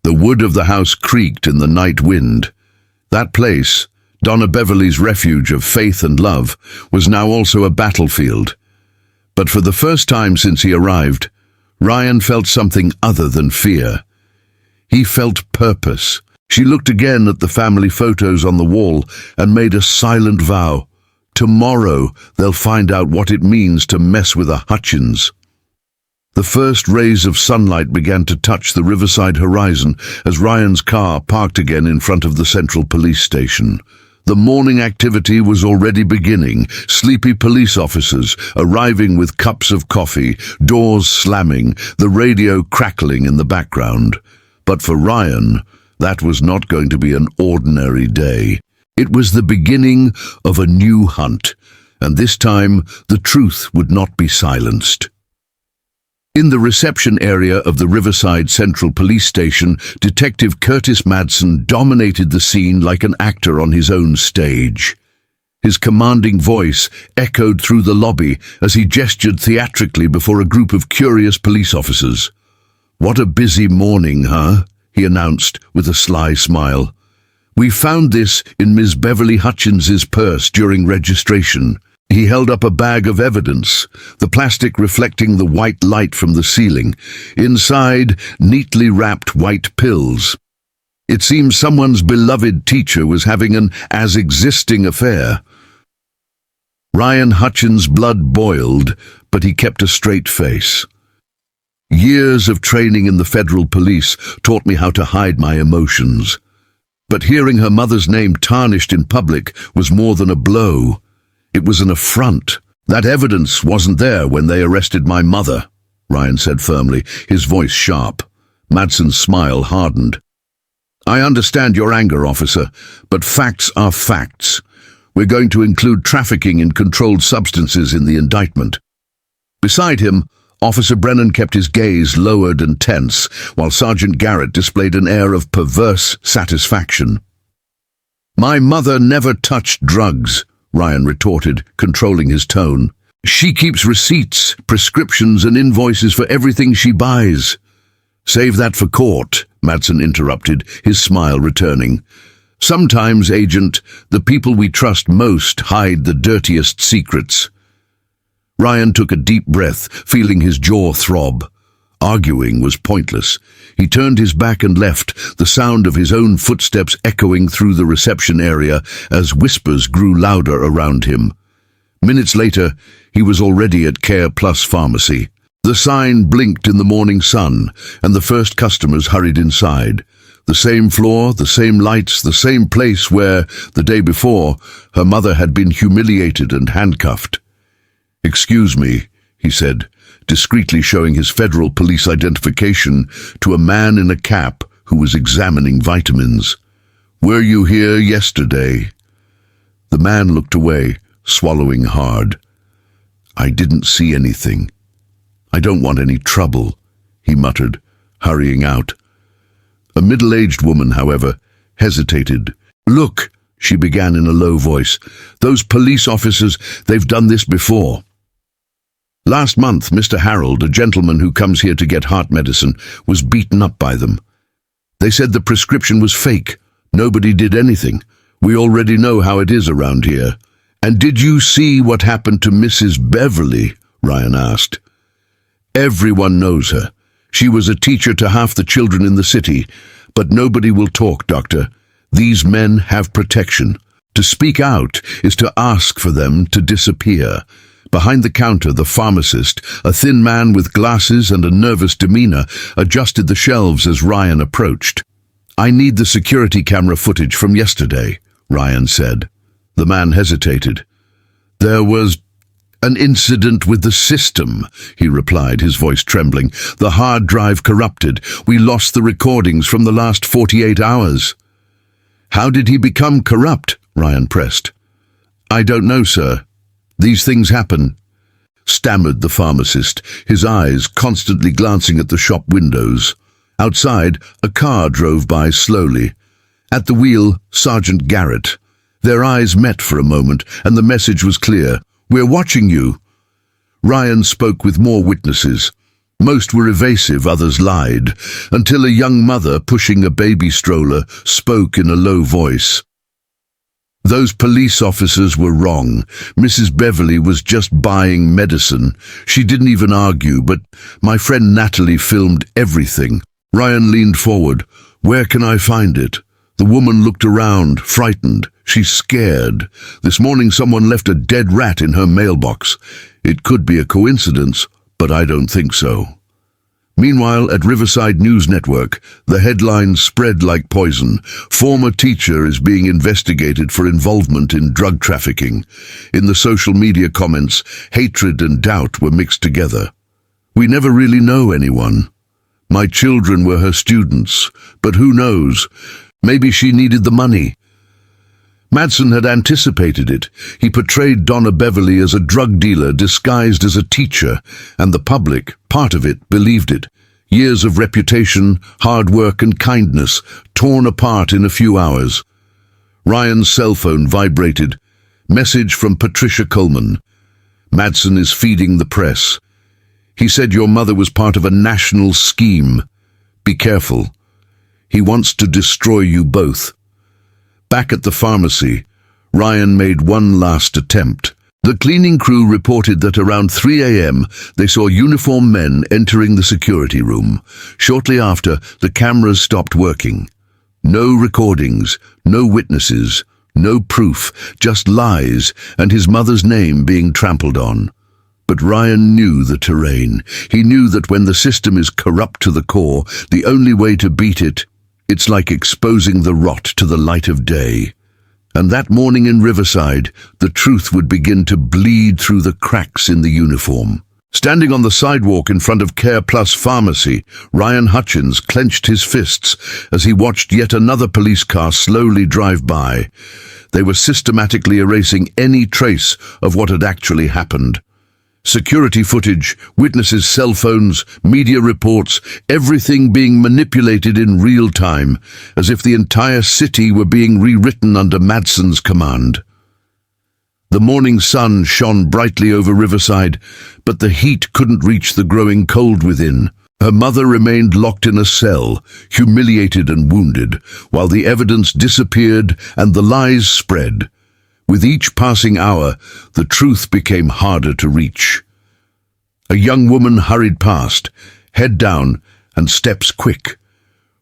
The wood of the house creaked in the night wind. That place, Donna Beverly's refuge of faith and love, was now also a battlefield. But for the first time since he arrived, Ryan felt something other than fear. He felt purpose. She looked again at the family photos on the wall and made a silent vow. Tomorrow they'll find out what it means to mess with a Hutchins. The first rays of sunlight began to touch the Riverside horizon as Ryan's car parked again in front of the Central Police Station. The morning activity was already beginning, sleepy police officers arriving with cups of coffee, doors slamming, the radio crackling in the background. But for Ryan, that was not going to be an ordinary day. It was the beginning of a new hunt, and this time the truth would not be silenced. In the reception area of the Riverside Central Police Station, Detective Curtis Madsen dominated the scene like an actor on his own stage. His commanding voice echoed through the lobby as he gestured theatrically before a group of curious police officers. "What a busy morning, huh?" he announced with a sly smile. "We found this in Miss Beverly Hutchins's purse during registration." He held up a bag of evidence, the plastic reflecting the white light from the ceiling. Inside, neatly wrapped white pills. It seems someone's beloved teacher was having an as-existing affair. Ryan Hutchins' blood boiled, but he kept a straight face. Years of training in the federal police taught me how to hide my emotions. But hearing her mother's name tarnished in public was more than a blow. It was an affront. "That evidence wasn't there when they arrested my mother," Ryan said firmly, his voice sharp. Madsen's smile hardened. "I understand your anger, officer, but facts are facts. We're going to include trafficking in controlled substances in the indictment." Beside him, Officer Brennan kept his gaze lowered and tense, while Sergeant Garrett displayed an air of perverse satisfaction. "My mother never touched drugs," Ryan retorted, controlling his tone. "She keeps receipts, prescriptions, and invoices for everything she buys." "Save that for court," Madsen interrupted, his smile returning. "Sometimes, Agent, the people we trust most hide the dirtiest secrets." Ryan took a deep breath, feeling his jaw throb. Arguing was pointless. He turned his back and left, the sound of his own footsteps echoing through the reception area as whispers grew louder around him. Minutes later, he was already at Care Plus Pharmacy. The sign blinked in the morning sun, and the first customers hurried inside. The same floor, the same lights, the same place where, the day before, her mother had been humiliated and handcuffed. "Excuse me," he said, discreetly showing his federal police identification to a man in a cap who was examining vitamins. "Were you here yesterday?" The man looked away, swallowing hard. "I didn't see anything. I don't want any trouble," he muttered, hurrying out. A middle-aged woman, however, hesitated. "Look," she began in a low voice, "those police officers, they've done this before. Last month, Mr. Harold, a gentleman who comes here to get heart medicine, was beaten up by them. They said the prescription was fake. Nobody did anything. We already know how it is around here." "And did you see what happened to Mrs. Beverly?" Ryan asked. "Everyone knows her. She was a teacher to half the children in the city. But nobody will talk, Doctor. These men have protection. To speak out is to ask for them to disappear." Behind the counter, the pharmacist, a thin man with glasses and a nervous demeanor, adjusted the shelves as Ryan approached. "I need the security camera footage from yesterday," Ryan said. The man hesitated. "There was an incident with the system," he replied, his voice trembling. "The hard drive corrupted. We lost the recordings from the last 48 hours. "How did he become corrupt?" Ryan pressed. "I don't know, sir. These things happen," stammered the pharmacist, his eyes constantly glancing at the shop windows. Outside, a car drove by slowly. At the wheel, Sergeant Garrett. Their eyes met for a moment, and the message was clear. "We're watching you." Ryan spoke with more witnesses. Most were evasive, others lied, until a young mother pushing a baby stroller spoke in a low voice. "Those police officers were wrong. Mrs. Beverly was just buying medicine. She didn't even argue, but my friend Natalie filmed everything." Ryan leaned forward. "Where can I find it?" The woman looked around, frightened. She's scared. "This morning someone left a dead rat in her mailbox. It could be a coincidence, but I don't think so." Meanwhile, at Riverside News Network, the headlines spread like poison. "Former teacher is being investigated for involvement in drug trafficking." In the social media comments, hatred and doubt were mixed together. "We never really know anyone. My children were her students, but who knows? Maybe she needed the money." Madsen had anticipated it. He portrayed Donna Beverly as a drug dealer disguised as a teacher, and the public, part of it, believed it. Years of reputation, hard work and kindness, torn apart in a few hours. Ryan's cell phone vibrated. Message from Patricia Coleman. "Madsen is feeding the press. He said your mother was part of a national scheme. Be careful. He wants to destroy you both." Back at the pharmacy, Ryan made one last attempt. The cleaning crew reported that around 3 a.m. they saw uniformed men entering the security room. Shortly after, the cameras stopped working. No recordings, no witnesses, no proof, just lies and his mother's name being trampled on. But Ryan knew the terrain. He knew that when the system is corrupt to the core, the only way to beat it, it's like exposing the rot to the light of day. And that morning in Riverside, the truth would begin to bleed through the cracks in the uniform. Standing on the sidewalk in front of Care Plus Pharmacy, Ryan Hutchins clenched his fists as he watched yet another police car slowly drive by. They were systematically erasing any trace of what had actually happened. Security footage, witnesses' cell phones, media reports, everything being manipulated in real time, as if the entire city were being rewritten under Madsen's command. The morning sun shone brightly over Riverside, but the heat couldn't reach the growing cold within. Her mother remained locked in a cell, humiliated and wounded, while the evidence disappeared and the lies spread. With each passing hour, the truth became harder to reach. A young woman hurried past, head down and steps quick.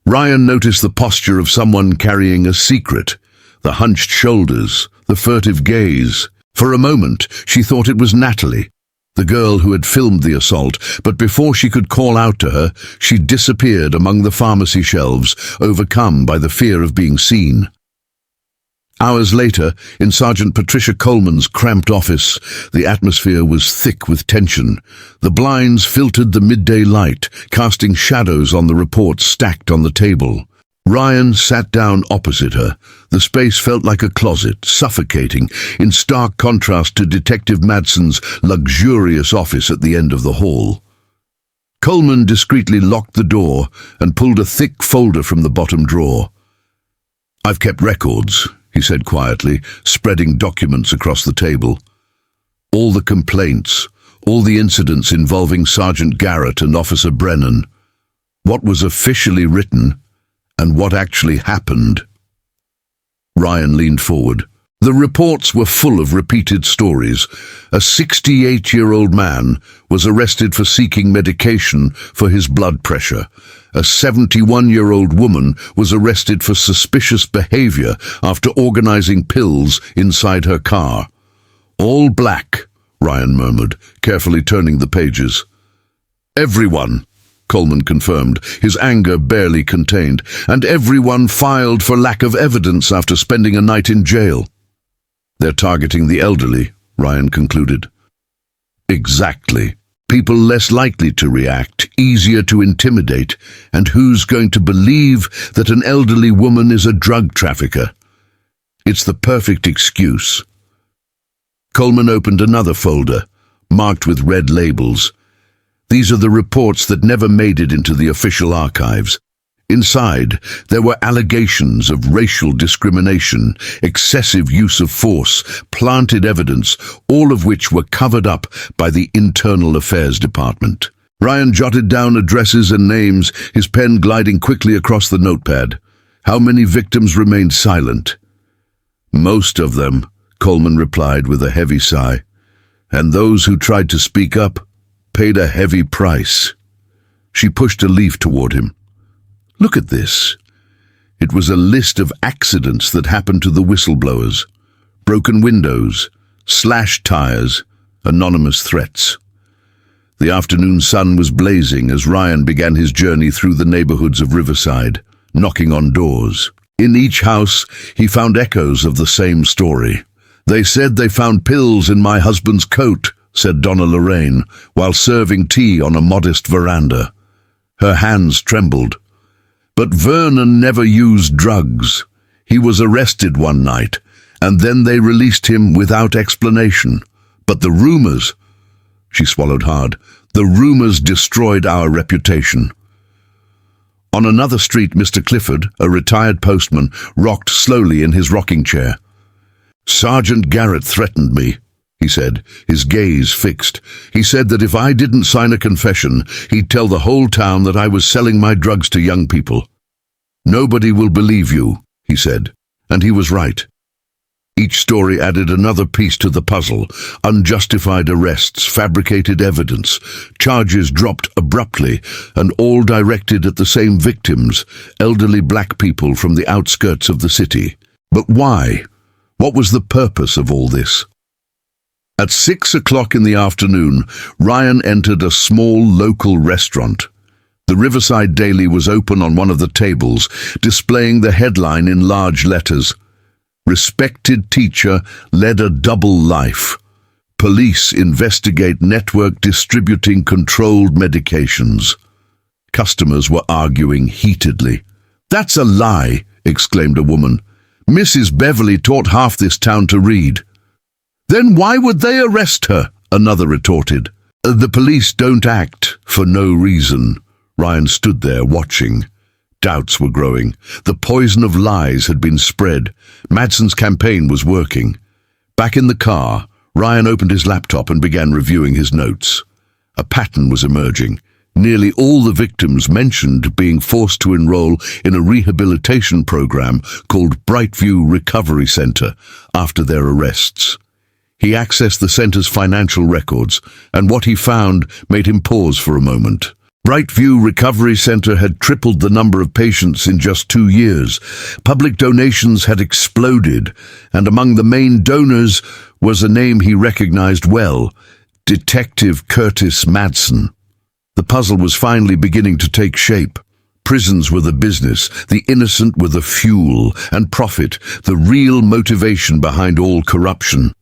Ryan noticed the posture of someone carrying a secret, the hunched shoulders, the furtive gaze. For a moment, she thought it was Natalie, the girl who had filmed the assault, but before she could call out to her, she disappeared among the pharmacy shelves, overcome by the fear of being seen. Hours later, in Sergeant Patricia Coleman's cramped office, the atmosphere was thick with tension. The blinds filtered the midday light, casting shadows on the reports stacked on the table. Ryan sat down opposite her. The space felt like a closet, suffocating, in stark contrast to Detective Madsen's luxurious office at the end of the hall. Coleman discreetly locked the door and pulled a thick folder from the bottom drawer. "I've kept records," he said quietly, spreading documents across the table. "All the complaints, all the incidents involving Sergeant Garrett and Officer Brennan. What was officially written and what actually happened." Ryan leaned forward. The reports were full of repeated stories. A 68-year-old man was arrested for seeking medication for his blood pressure. A 71-year-old woman was arrested for suspicious behavior after organizing pills inside her car. "All black," Ryan murmured, carefully turning the pages. "Everyone," Coleman confirmed, his anger barely contained, "and everyone filed for lack of evidence after spending a night in jail." "They're targeting the elderly," Ryan concluded. "Exactly. People less likely to react, easier to intimidate, and who's going to believe that an elderly woman is a drug trafficker? It's the perfect excuse." Coleman opened another folder, marked with red labels. These are the reports that never made it into the official archives. Inside, there were allegations of racial discrimination, excessive use of force, planted evidence, all of which were covered up by the Internal Affairs Department. Ryan jotted down addresses and names, his pen gliding quickly across the notepad. How many victims remained silent? "Most of them," Coleman replied with a heavy sigh. "And those who tried to speak up paid a heavy price." She pushed a leaf toward him. "Look at this." It was a list of accidents that happened to the whistleblowers. Broken windows, slashed tires, anonymous threats. The afternoon sun was blazing as Ryan began his journey through the neighborhoods of Riverside, knocking on doors. In each house, he found echoes of the same story. "They said they found pills in my husband's coat," said Donna Lorraine, while serving tea on a modest veranda. Her hands trembled. "But Vernon never used drugs. He was arrested one night, and then they released him without explanation. But the rumors—" She swallowed hard. "The rumors destroyed our reputation." On another street, Mr. Clifford, a retired postman, rocked slowly in his rocking chair. "Sergeant Garrett threatened me," he said, his gaze fixed. He said that if I didn't sign a confession, he'd tell the whole town that I was selling my drugs to young people. Nobody will believe you, he said, and he was right. Each story added another piece to the puzzle: unjustified arrests, fabricated evidence, charges dropped abruptly, and all directed at the same victims, elderly black people from the outskirts of the city. But why? What was the purpose of all this? At 6 o'clock in the afternoon, Ryan entered a small local restaurant. The Riverside Daily was open on one of the tables, displaying the headline in large letters: "Respected teacher led a double life. Police investigate network distributing controlled medications." Customers were arguing heatedly. "That's a lie," exclaimed a woman. "Mrs. Beverly taught half this town to read." "Then why would they arrest her?" another retorted. "The police don't act for no reason." Ryan stood there watching. Doubts were growing. The poison of lies had been spread. Madsen's campaign was working. Back in the car, Ryan opened his laptop and began reviewing his notes. A pattern was emerging. Nearly all the victims mentioned being forced to enroll in a rehabilitation program called Brightview Recovery Center after their arrests. He accessed the center's financial records, and what he found made him pause for a moment. Brightview Recovery Center had tripled the number of patients in just 2 years. Public donations had exploded, and among the main donors was a name he recognized well: Detective Curtis Madsen. The puzzle was finally beginning to take shape. Prisons were the business, the innocent were the fuel, and profit, the real motivation behind all corruption.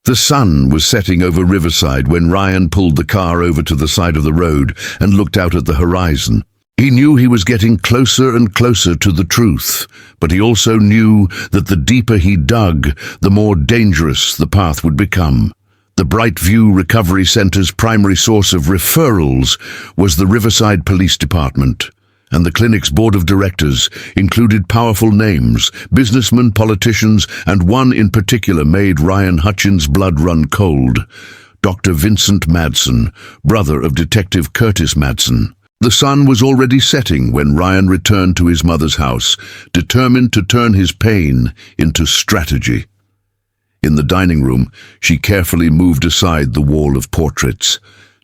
The sun was setting over Riverside when Ryan pulled the car over to the side of the road and looked out at the horizon. He knew he was getting closer and closer to the truth, but he also knew that the deeper he dug, the more dangerous the path would become. The Brightview Recovery Center's primary source of referrals was the Riverside Police Department, and the clinic's board of directors included powerful names, businessmen, politicians, and one in particular made Ryan Hutchins' blood run cold: Dr. Vincent Madsen, brother of Detective Curtis Madsen. The sun was already setting when Ryan returned to his mother's house, determined to turn his pain into strategy. In the dining room, she carefully moved aside the wall of portraits.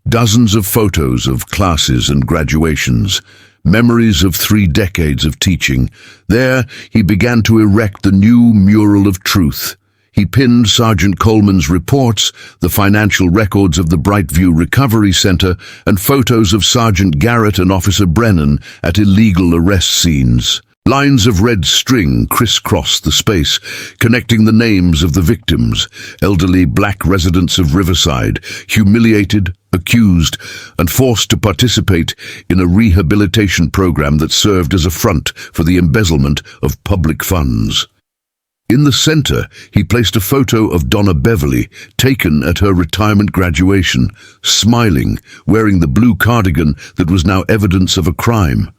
Dozens of photos of classes and graduations, memories of 3 decades of teaching. There, he began to erect the new mural of truth. He pinned Sergeant Coleman's reports, the financial records of the Brightview Recovery Center, and photos of Sergeant Garrett and Officer Brennan at illegal arrest scenes. Lines of red string crisscrossed the space, connecting the names of the victims: elderly black residents of Riverside, humiliated, accused, and forced to participate in a rehabilitation program that served as a front for the embezzlement of public funds. In the center, he placed a photo of Donna Beverly, taken at her retirement graduation, smiling, wearing the blue cardigan that was now evidence of a crime.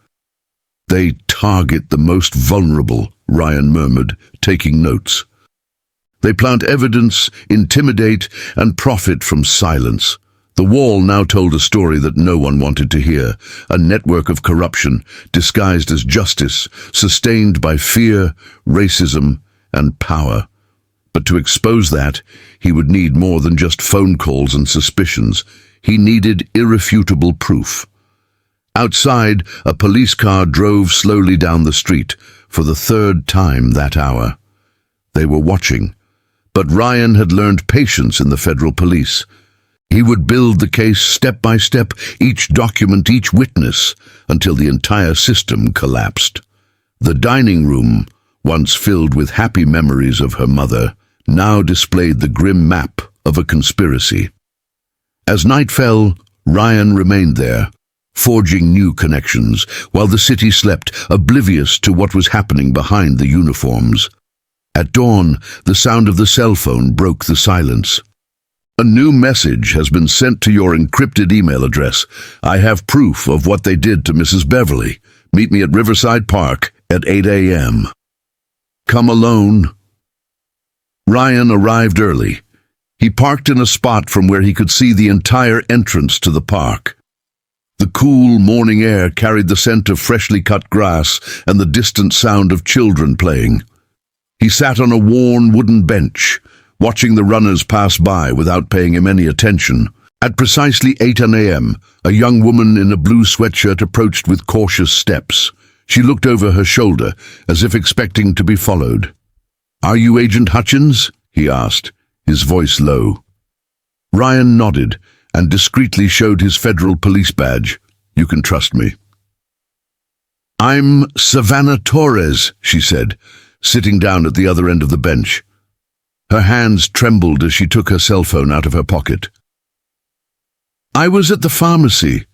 "They target the most vulnerable," Ryan murmured, taking notes. "They plant evidence, intimidate, and profit from silence." The wall now told a story that no one wanted to hear: a network of corruption, disguised as justice, sustained by fear, racism, and power. But to expose that, he would need more than just phone calls and suspicions. He needed irrefutable proof. Outside, a police car drove slowly down the street, for the 3rd time that hour. They were watching, but Ryan had learned patience in the federal police. He would build the case step by step, each document, each witness, until the entire system collapsed. The dining room, once filled with happy memories of her mother, now displayed the grim map of a conspiracy. As night fell, Ryan remained there, forging new connections, while the city slept, oblivious to what was happening behind the uniforms. At dawn, the sound of the cell phone broke the silence. "A new message has been sent to your encrypted email address. I have proof of what they did to Mrs. Beverly. Meet me at Riverside Park at 8 a.m. Come alone." Ryan arrived early. He parked in a spot from where he could see the entire entrance to the park. The cool morning air carried the scent of freshly cut grass and the distant sound of children playing. He sat on a worn wooden bench, watching the runners pass by without paying him any attention. At precisely 8 a.m., a young woman in a blue sweatshirt approached with cautious steps. She looked over her shoulder, as if expecting to be followed. "Are you Agent Hutchins?" he asked, his voice low. Ryan nodded and discreetly showed his federal police badge. "You can trust me." "I'm Savannah Torres," she said, sitting down at the other end of the bench. Her hands trembled as she took her cell phone out of her pocket. "I was at the pharmacy.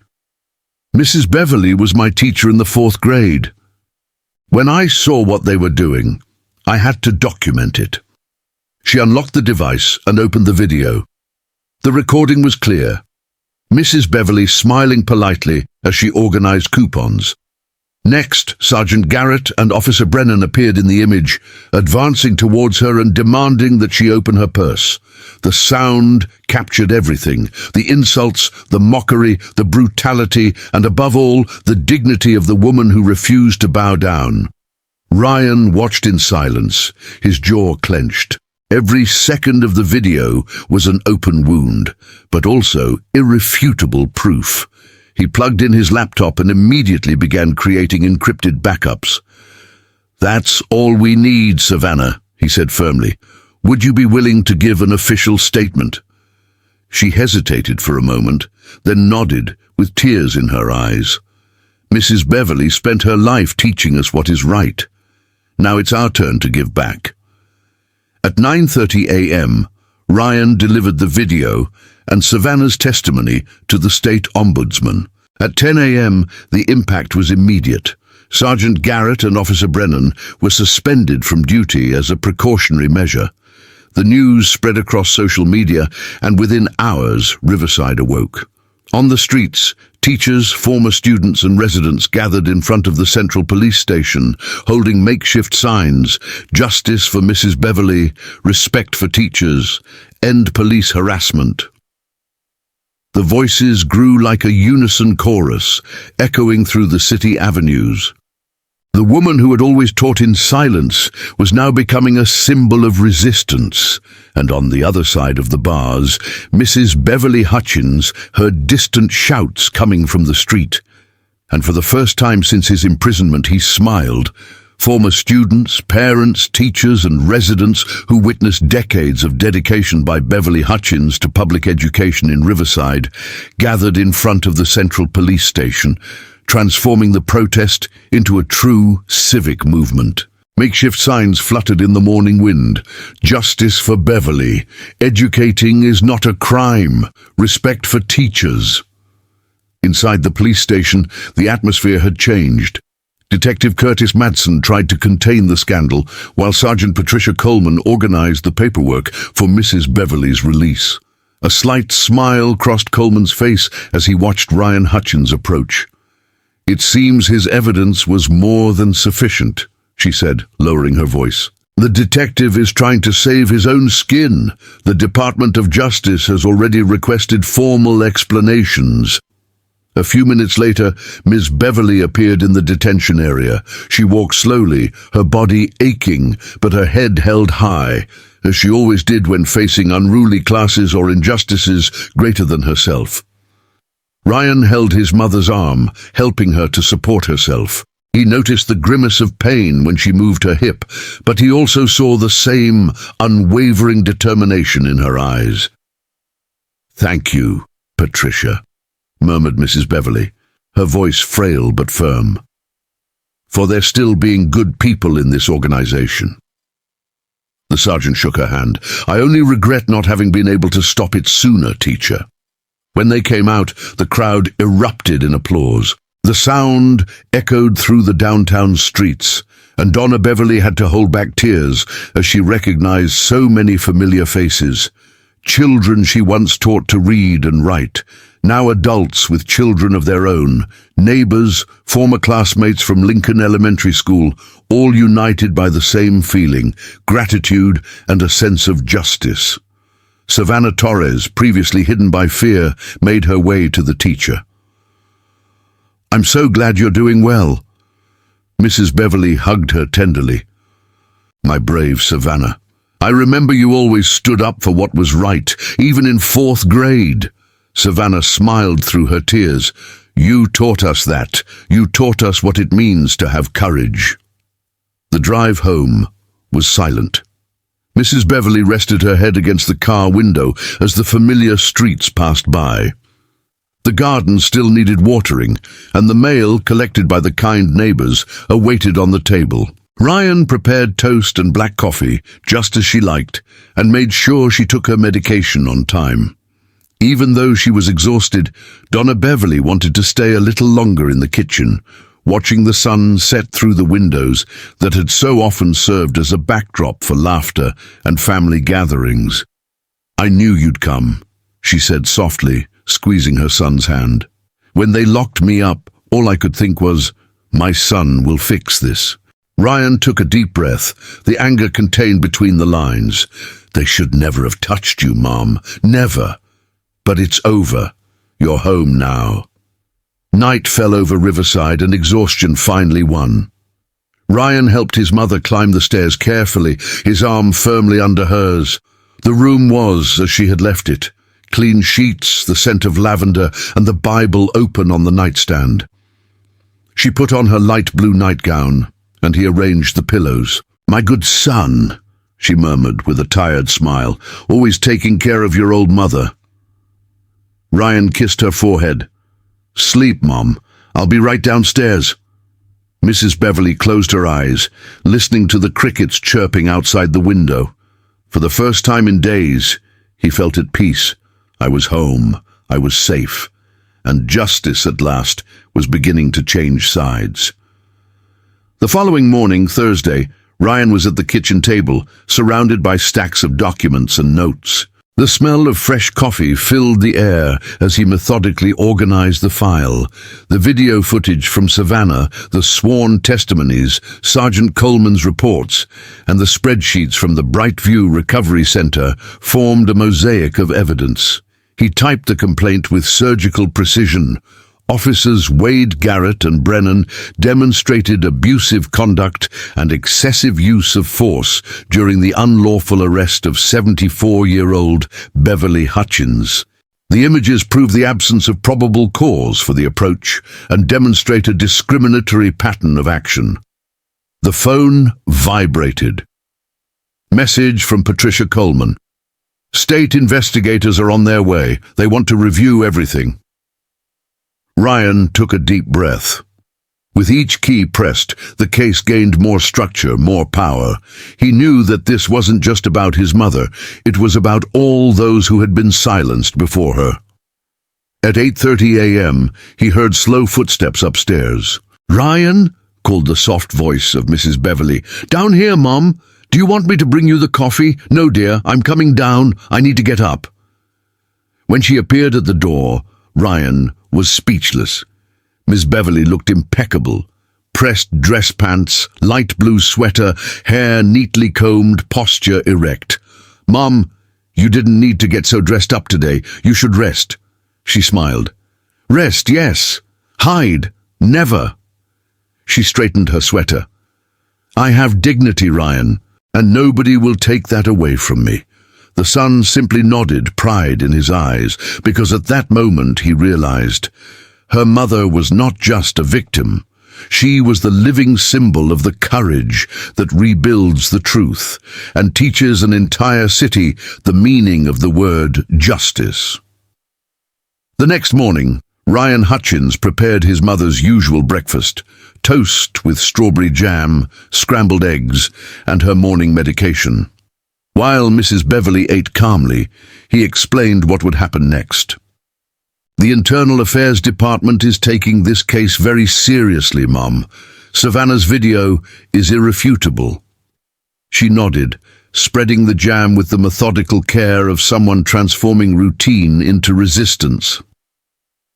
Mrs. Beverly was my teacher in the 4th grade. When I saw what they were doing, I had to document it." She unlocked the device and opened the video. The recording was clear. Mrs. Beverly smiling politely as she organized coupons. Next, Sergeant Garrett and Officer Brennan appeared in the image, advancing towards her and demanding that she open her purse. The sound captured everything: the insults, the mockery, the brutality, and above all, the dignity of the woman who refused to bow down. Ryan watched in silence, his jaw clenched. Every second of the video was an open wound, but also irrefutable proof. He plugged in his laptop and immediately began creating encrypted backups. "That's all we need, Savannah," he said firmly. "Would you be willing to give an official statement?" She hesitated for a moment, then nodded, with tears in her eyes. "Mrs. Beverly spent her life teaching us what is right. Now it's our turn to give back." At 9:30 a.m., Ryan delivered the video and Savannah's testimony to the state ombudsman. At 10 a.m., the impact was immediate. Sergeant Garrett and Officer Brennan were suspended from duty as a precautionary measure. The news spread across social media, and within hours, Riverside awoke. On the streets, teachers, former students and residents gathered in front of the Central Police Station, holding makeshift signs: "Justice for Mrs. Beverly," "Respect for teachers," "End police harassment." The voices grew like a unison chorus, echoing through the city avenues. The woman who had always taught in silence was now becoming a symbol of resistance, and on the other side of the bars, Mrs. Beverly Hutchins heard distant shouts coming from the street. And for the first time since his imprisonment, he smiled. Former students, parents, teachers, and residents who witnessed decades of dedication by Beverly Hutchins to public education in Riverside gathered in front of the Central Police Station, transforming the protest into a true civic movement. Makeshift signs fluttered in the morning wind: "Justice for Beverly," "Educating is not a crime," "Respect for teachers." Inside the police station, the atmosphere had changed. Detective Curtis Madsen tried to contain the scandal, while Sergeant Patricia Coleman organized the paperwork for Mrs. Beverly's release. A slight smile crossed Coleman's face as he watched Ryan Hutchins approach. "It seems his evidence was more than sufficient," she said, lowering her voice. "The detective is trying to save his own skin. The Department of Justice has already requested formal explanations." A few minutes later, Ms. Beverly appeared in the detention area. She walked slowly, her body aching, but her head held high, as she always did when facing unruly classes or injustices greater than herself. Ryan held his mother's arm, helping her to support herself. He noticed the grimace of pain when she moved her hip, but he also saw the same unwavering determination in her eyes. "Thank you, Patricia," murmured Mrs. Beverly, her voice frail but firm. "For there still being good people in this organization." The sergeant shook her hand. "I only regret not having been able to stop it sooner, teacher." When they came out, the crowd erupted in applause. The sound echoed through the downtown streets, and Donna Beverly had to hold back tears as she recognized so many familiar faces. Children she once taught to read and write, now adults with children of their own, neighbors, former classmates from Lincoln Elementary School, all united by the same feeling: gratitude and a sense of justice. Savannah Torres, previously hidden by fear, made her way to the teacher. "I'm so glad you're doing well." Mrs. Beverly hugged her tenderly. "My brave Savannah, I remember you always stood up for what was right, even in 4th grade. Savannah smiled through her tears. "You taught us that. You taught us what it means to have courage." The drive home was silent. Mrs. Beverly rested her head against the car window as the familiar streets passed by. The garden still needed watering, and the mail, collected by the kind neighbors, awaited on the table. Ryan prepared toast and black coffee, just as she liked, and made sure she took her medication on time. Even though she was exhausted, Donna Beverly wanted to stay a little longer in the kitchen, watching the sun set through the windows that had so often served as a backdrop for laughter and family gatherings. "I knew you'd come," she said softly, squeezing her son's hand. "When they locked me up, all I could think was, my son will fix this." Ryan took a deep breath, the anger contained between the lines. "They should never have touched you, Mom. Never. But it's over. You're home now." Night fell over Riverside and exhaustion finally won. Ryan helped his mother climb the stairs carefully, his arm firmly under hers. The room was as she had left it. Clean sheets, the scent of lavender, and the Bible open on the nightstand. She put on her light blue nightgown, and he arranged the pillows. "My good son," she murmured with a tired smile, "always taking care of your old mother." Ryan kissed her forehead. "Sleep, Mom. I'll be right downstairs." Mrs. Beverly closed her eyes, listening to the crickets chirping outside the window. For the first time in days, he felt at peace. I was home. I was safe. And justice, at last, was beginning to change sides. The following morning, Thursday, Ryan was at the kitchen table, surrounded by stacks of documents and notes. The smell of fresh coffee filled the air as he methodically organized the file. The video footage from Savannah, the sworn testimonies, Sergeant Coleman's reports, and the spreadsheets from the Brightview Recovery Center formed a mosaic of evidence. He typed the complaint with surgical precision. Officers Wade Garrett and Brennan demonstrated abusive conduct and excessive use of force during the unlawful arrest of 74-year-old Beverly Hutchins. The images prove the absence of probable cause for the approach and demonstrate a discriminatory pattern of action. The phone vibrated. Message from Patricia Coleman. "State investigators are on their way. They want to review everything." Ryan took a deep breath. With each key pressed, the case gained more structure, more power. He knew that this wasn't just about his mother. It was about all those who had been silenced before her. At 8:30 a.m., he heard slow footsteps upstairs. "Ryan," called the soft voice of Mrs. Beverly. "Down here, Mom. Do you want me to bring you the coffee?" "No, dear, I'm coming down. I need to get up." When she appeared at the door, Ryan was speechless. Miss Beverly looked impeccable. Pressed dress pants, light blue sweater, hair neatly combed, posture erect. "Mom, you didn't need to get so dressed up today. You should rest." She smiled. "Rest, yes. Hide, never." She straightened her sweater. "I have dignity, Ryan, and nobody will take that away from me." The son simply nodded, pride in his eyes, because at that moment he realized her mother was not just a victim. She was the living symbol of the courage that rebuilds the truth and teaches an entire city the meaning of the word justice. The next morning, Ryan Hutchins prepared his mother's usual breakfast: toast with strawberry jam, scrambled eggs, and her morning medication. While Mrs. Beverly ate calmly, he explained what would happen next. "The Internal Affairs Department is taking this case very seriously, Mom. Savannah's video is irrefutable." She nodded, spreading the jam with the methodical care of someone transforming routine into resistance.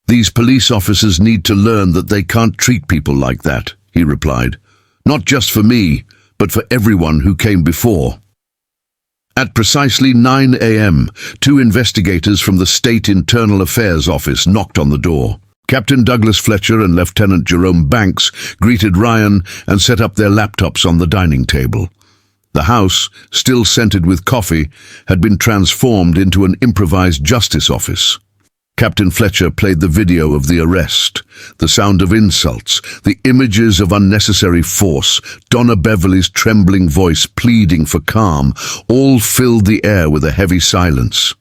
"These police officers need to learn that they can't treat people like that," he replied. "Not just for me, but for everyone who came before." At precisely 9 a.m., two investigators from the State Internal Affairs Office knocked on the door. Captain Douglas Fletcher and Lieutenant Jerome Banks greeted Ryan and set up their laptops on the dining table. The house, still scented with coffee, had been transformed into an improvised justice office. Captain Fletcher played the video of the arrest, the sound of insults, the images of unnecessary force, Donna Beverly's trembling voice pleading for calm, all filled the air with a heavy silence.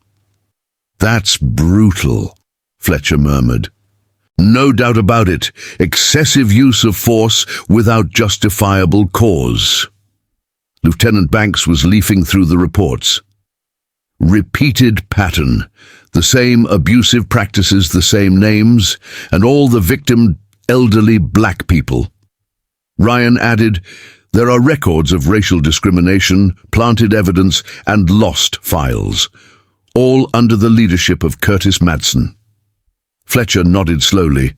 "That's brutal," Fletcher murmured. "No doubt about it, excessive use of force without justifiable cause." Lieutenant Banks was leafing through the reports. Repeated pattern, the same abusive practices, the same names, and all the victim elderly black people. Ryan added, "There are records of racial discrimination, planted evidence, and lost files, all under the leadership of Curtis Madsen." Fletcher nodded slowly.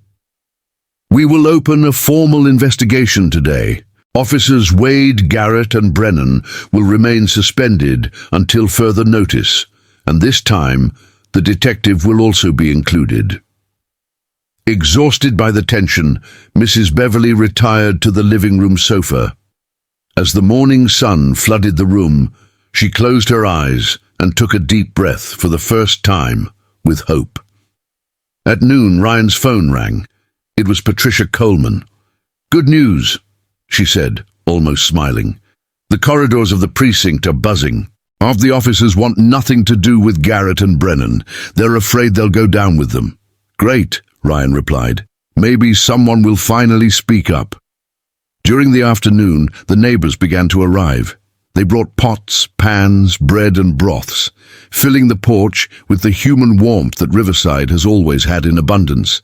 "We will open a formal investigation today. Officers Wade, Garrett, and Brennan will remain suspended until further notice, and this time the detective will also be included." Exhausted by the tension, Mrs. Beverly retired to the living room sofa. As the morning sun flooded the room, she closed her eyes and took a deep breath for the first time with hope. At noon, Ryan's phone rang. It was Patricia Coleman. "Good news," she said, almost smiling. "The corridors of the precinct are buzzing. Half the officers want nothing to do with Garrett and Brennan. They're afraid they'll go down with them." "Great," Ryan replied. "Maybe someone will finally speak up." During the afternoon, the neighbors began to arrive. They brought pots, pans, bread and broths, filling the porch with the human warmth that Riverside has always had in abundance.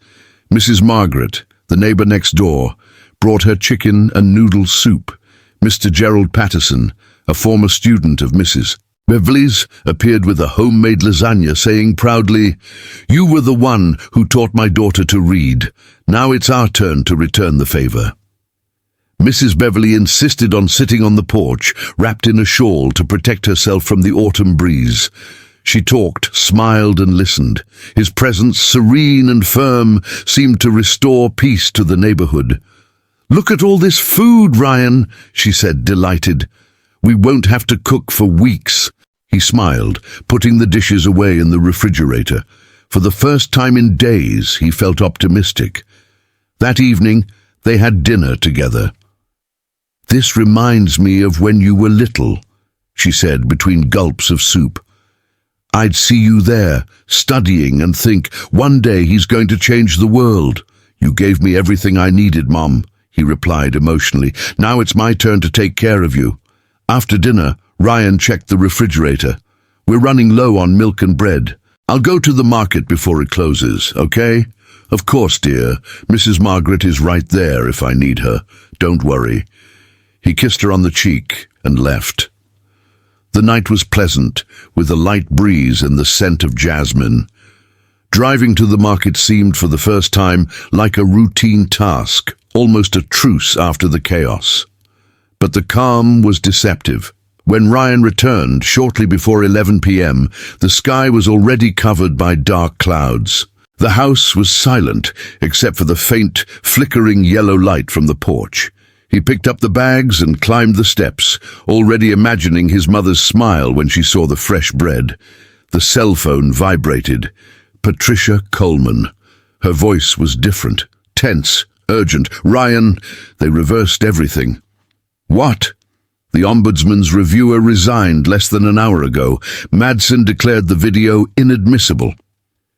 Mrs. Margaret, the neighbor next door, brought her chicken and noodle soup. Mr. Gerald Patterson, a former student of Mrs. Beverly's, appeared with a homemade lasagna, saying proudly, "You were the one who taught my daughter to read. Now it's our turn to return the favor." Mrs. Beverly insisted on sitting on the porch, wrapped in a shawl to protect herself from the autumn breeze. She talked, smiled and listened. His presence, serene and firm, seemed to restore peace to the neighborhood. "Look at all this food, Ryan," she said, delighted. "We won't have to cook for weeks." He smiled, putting the dishes away in the refrigerator. For the first time in days, he felt optimistic. That evening, they had dinner together. "This reminds me of when you were little," she said between gulps of soup. "I'd see you there, studying, and think, one day he's going to change the world. You gave me everything I needed, Mom," he replied emotionally. "Now it's my turn to take care of you." After dinner, Ryan checked the refrigerator. "We're running low on milk and bread. I'll go to the market before it closes, okay?" "Of course, dear. Mrs. Margaret is right there if I need her. Don't worry." He kissed her on the cheek and left. The night was pleasant, with a light breeze and the scent of jasmine. Driving to the market seemed for the first time like a routine task, almost a truce after the chaos. But the calm was deceptive. When Ryan returned, shortly before 11 p.m., the sky was already covered by dark clouds. The house was silent, except for the faint, flickering yellow light from the porch. He picked up the bags and climbed the steps, already imagining his mother's smile when she saw the fresh bread. The cell phone vibrated. Patricia Coleman. Her voice was different, tense, urgent. "Ryan," they reversed everything. "What?" "The Ombudsman's reviewer resigned less than an hour ago. Madsen declared the video inadmissible.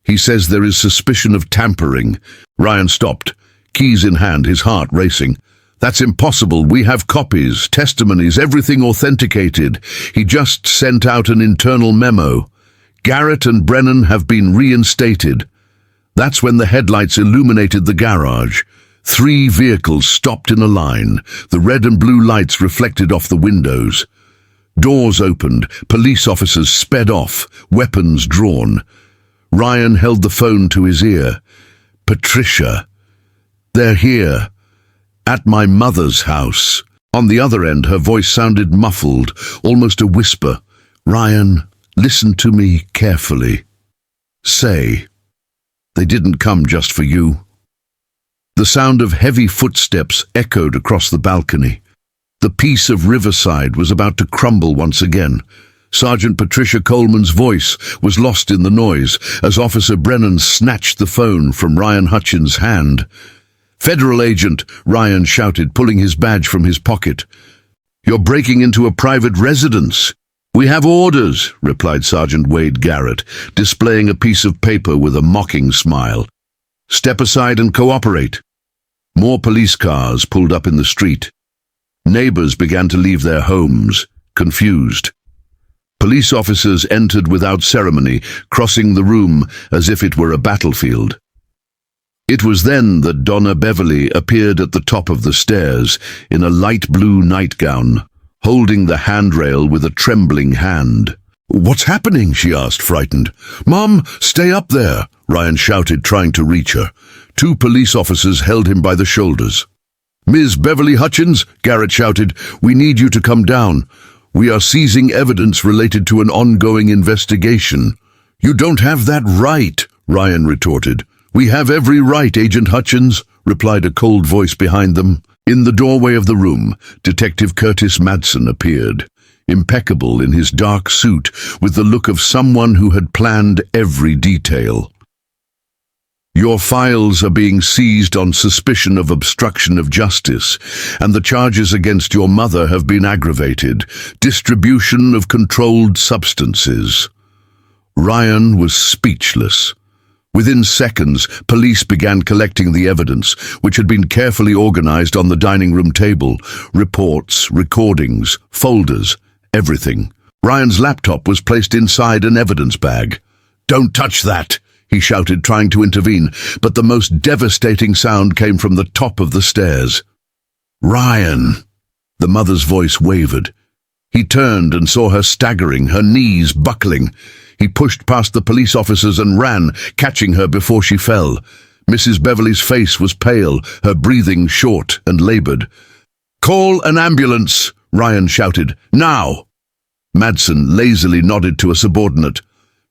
He says there is suspicion of tampering." Ryan stopped, keys in hand, his heart racing. "That's impossible. We have copies, testimonies, everything authenticated. He just sent out an internal memo. Garrett and Brennan have been reinstated." That's when the headlights illuminated the garage. 3 vehicles stopped in a line, the red and blue lights reflected off the windows. Doors opened, police officers sped off, weapons drawn. Ryan held the phone to his ear. "Patricia, they're here. At my mother's house." On the other end, her voice sounded muffled, almost a whisper. Ryan, listen to me carefully. Say, they didn't come just for you. The sound of heavy footsteps echoed across the balcony. The peace of Riverside was about to crumble once again. Sergeant Patricia Coleman's voice was lost in the noise as Officer Brennan snatched the phone from Ryan Hutchins' hand. "Federal agent," Ryan shouted, pulling his badge from his pocket. "You're breaking into a private residence." "We have orders," replied Sergeant Wade Garrett, displaying a piece of paper with a mocking smile. "Step aside and cooperate." More police cars pulled up in the street. Neighbors began to leave their homes, confused. Police officers entered without ceremony, crossing the room as if it were a battlefield. It was then that Donna Beverly appeared at the top of the stairs in a light blue nightgown, holding the handrail with a trembling hand. "What's happening?" she asked, frightened. "Mom, stay up there," Ryan shouted, trying to reach her. Two police officers held him by the shoulders. "Ms. Beverly Hutchins," Garrett shouted, "we need you to come down. We are seizing evidence related to an ongoing investigation." "You don't have that right," Ryan retorted. "We have every right, Agent Hutchins," replied a cold voice behind them. In the doorway of the room, Detective Curtis Madsen appeared, impeccable in his dark suit, with the look of someone who had planned every detail. "Your files are being seized on suspicion of obstruction of justice, and the charges against your mother have been aggravated. Distribution of controlled substances." Ryan was speechless. Within seconds, police began collecting the evidence, which had been carefully organized on the dining room table. Reports, recordings, folders, everything. Ryan's laptop was placed inside an evidence bag. "Don't touch that!" he shouted, trying to intervene, but the most devastating sound came from the top of the stairs. "Ryan!" The mother's voice wavered. He turned and saw her staggering, her knees buckling. He pushed past the police officers and ran, catching her before she fell. Mrs. Beverly's face was pale, her breathing short and labored. "Call an ambulance," Ryan shouted. "Now!" Madsen lazily nodded to a subordinate.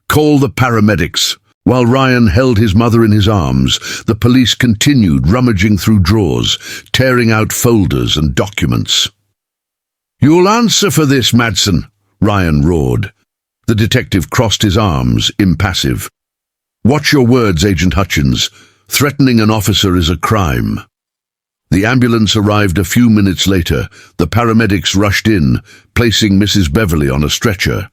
"Call the paramedics." While Ryan held his mother in his arms, the police continued rummaging through drawers, tearing out folders and documents. "You'll answer for this, Madsen," Ryan roared. The detective crossed his arms, impassive. "Watch your words, Agent Hutchins. Threatening an officer is a crime." The ambulance arrived a few minutes later. The paramedics rushed in, placing Mrs. Beverly on a stretcher.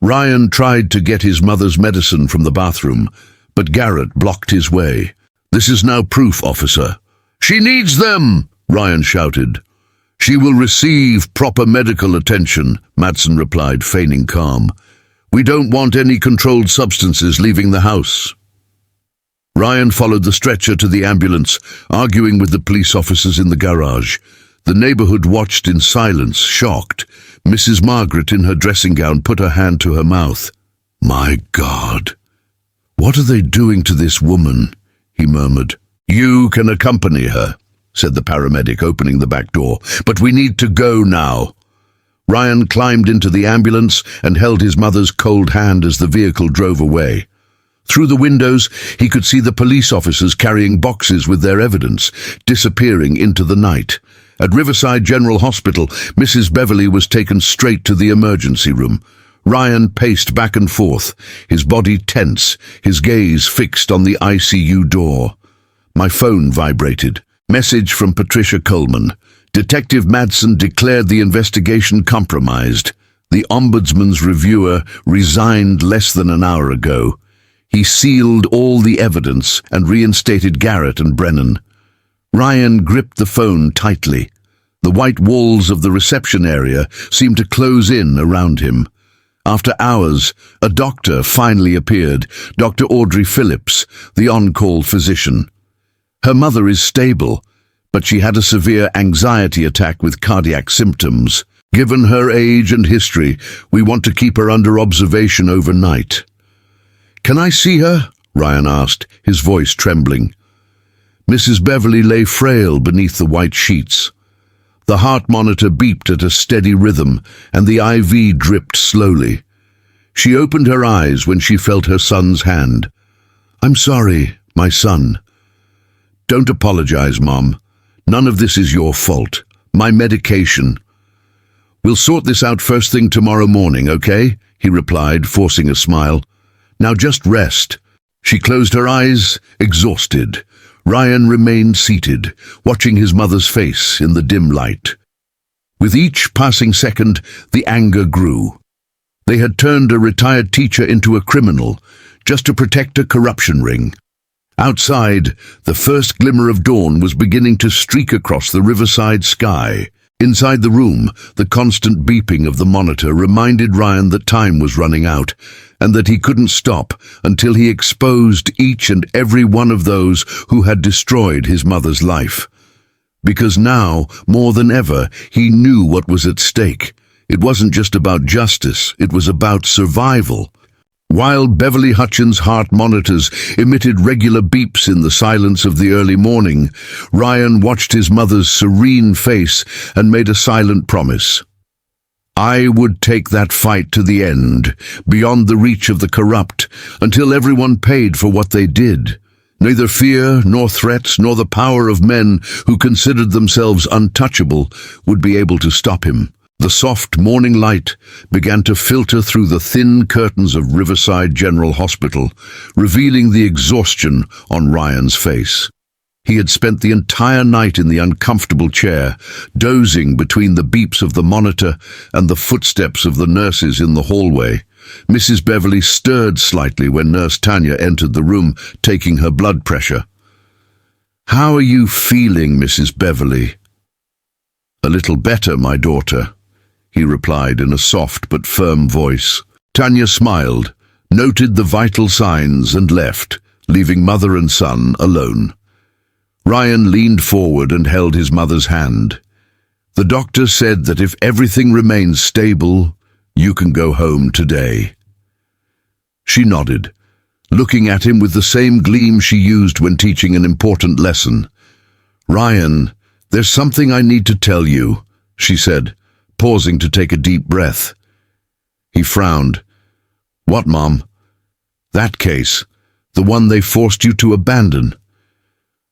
Ryan tried to get his mother's medicine from the bathroom, but Garrett blocked his way. "This is now proof, officer." "She needs them!" Ryan shouted. "She will receive proper medical attention," Madsen replied, feigning calm. "We don't want any controlled substances leaving the house." Ryan followed the stretcher to the ambulance, arguing with the police officers in the garage. The neighborhood watched in silence, shocked. Mrs. Margaret, in her dressing gown, put her hand to her mouth. "My God! What are they doing to this woman?" he murmured. "You can accompany her," said the paramedic, opening the back door. "But we need to go now." Ryan climbed into the ambulance and held his mother's cold hand as the vehicle drove away. Through the windows, he could see the police officers carrying boxes with their evidence, disappearing into the night. At Riverside General Hospital, Mrs. Beverly was taken straight to the emergency room. Ryan paced back and forth, his body tense, his gaze fixed on the ICU door. My phone vibrated. Message from Patricia Coleman. Detective Madsen declared the investigation compromised. The Ombudsman's reviewer resigned less than an hour ago. He sealed all the evidence and reinstated Garrett and Brennan. Ryan gripped the phone tightly. The white walls of the reception area seemed to close in around him. After hours, a doctor finally appeared, Dr. Audrey Phillips, the on-call physician. Her mother is stable, but she had a severe anxiety attack with cardiac symptoms. Given her age and history, we want to keep her under observation overnight. "Can I see her?" Ryan asked, his voice trembling. Mrs. Beverly lay frail beneath the white sheets. The heart monitor beeped at a steady rhythm, and the IV dripped slowly. She opened her eyes when she felt her son's hand. "I'm sorry, my son." "Don't apologize, Mom. None of this is your fault. My medication." "We'll sort this out first thing tomorrow morning, okay?" he replied, forcing a smile. "Now just rest." She closed her eyes, exhausted. Ryan remained seated, watching his mother's face in the dim light. With each passing second, the anger grew. They had turned a retired teacher into a criminal, just to protect a corruption ring. Outside, the first glimmer of dawn was beginning to streak across the Riverside sky. Inside the room, the constant beeping of the monitor reminded Ryan that time was running out, and that he couldn't stop until he exposed each and every one of those who had destroyed his mother's life. Because now, more than ever, he knew what was at stake. It wasn't just about justice, it was about survival. While Beverly Hutchins' heart monitors emitted regular beeps in the silence of the early morning, Ryan watched his mother's serene face and made a silent promise. "I would take that fight to the end, beyond the reach of the corrupt, until everyone paid for what they did. Neither fear, nor threats, nor the power of men who considered themselves untouchable would be able to stop him." The soft morning light began to filter through the thin curtains of Riverside General Hospital, revealing the exhaustion on Ryan's face. He had spent the entire night in the uncomfortable chair, dozing between the beeps of the monitor and the footsteps of the nurses in the hallway. Mrs. Beverly stirred slightly when Nurse Tanya entered the room, taking her blood pressure. "How are you feeling, Mrs. Beverly?" "A little better, my daughter," he replied in a soft but firm voice. Tanya smiled, noted the vital signs and left, leaving mother and son alone. Ryan leaned forward and held his mother's hand. "The doctor said that if everything remains stable, you can go home today." She nodded, looking at him with the same gleam she used when teaching an important lesson. "Ryan, there's something I need to tell you," she said, pausing to take a deep breath. He frowned. "What, Mom?" "That case, the one they forced you to abandon.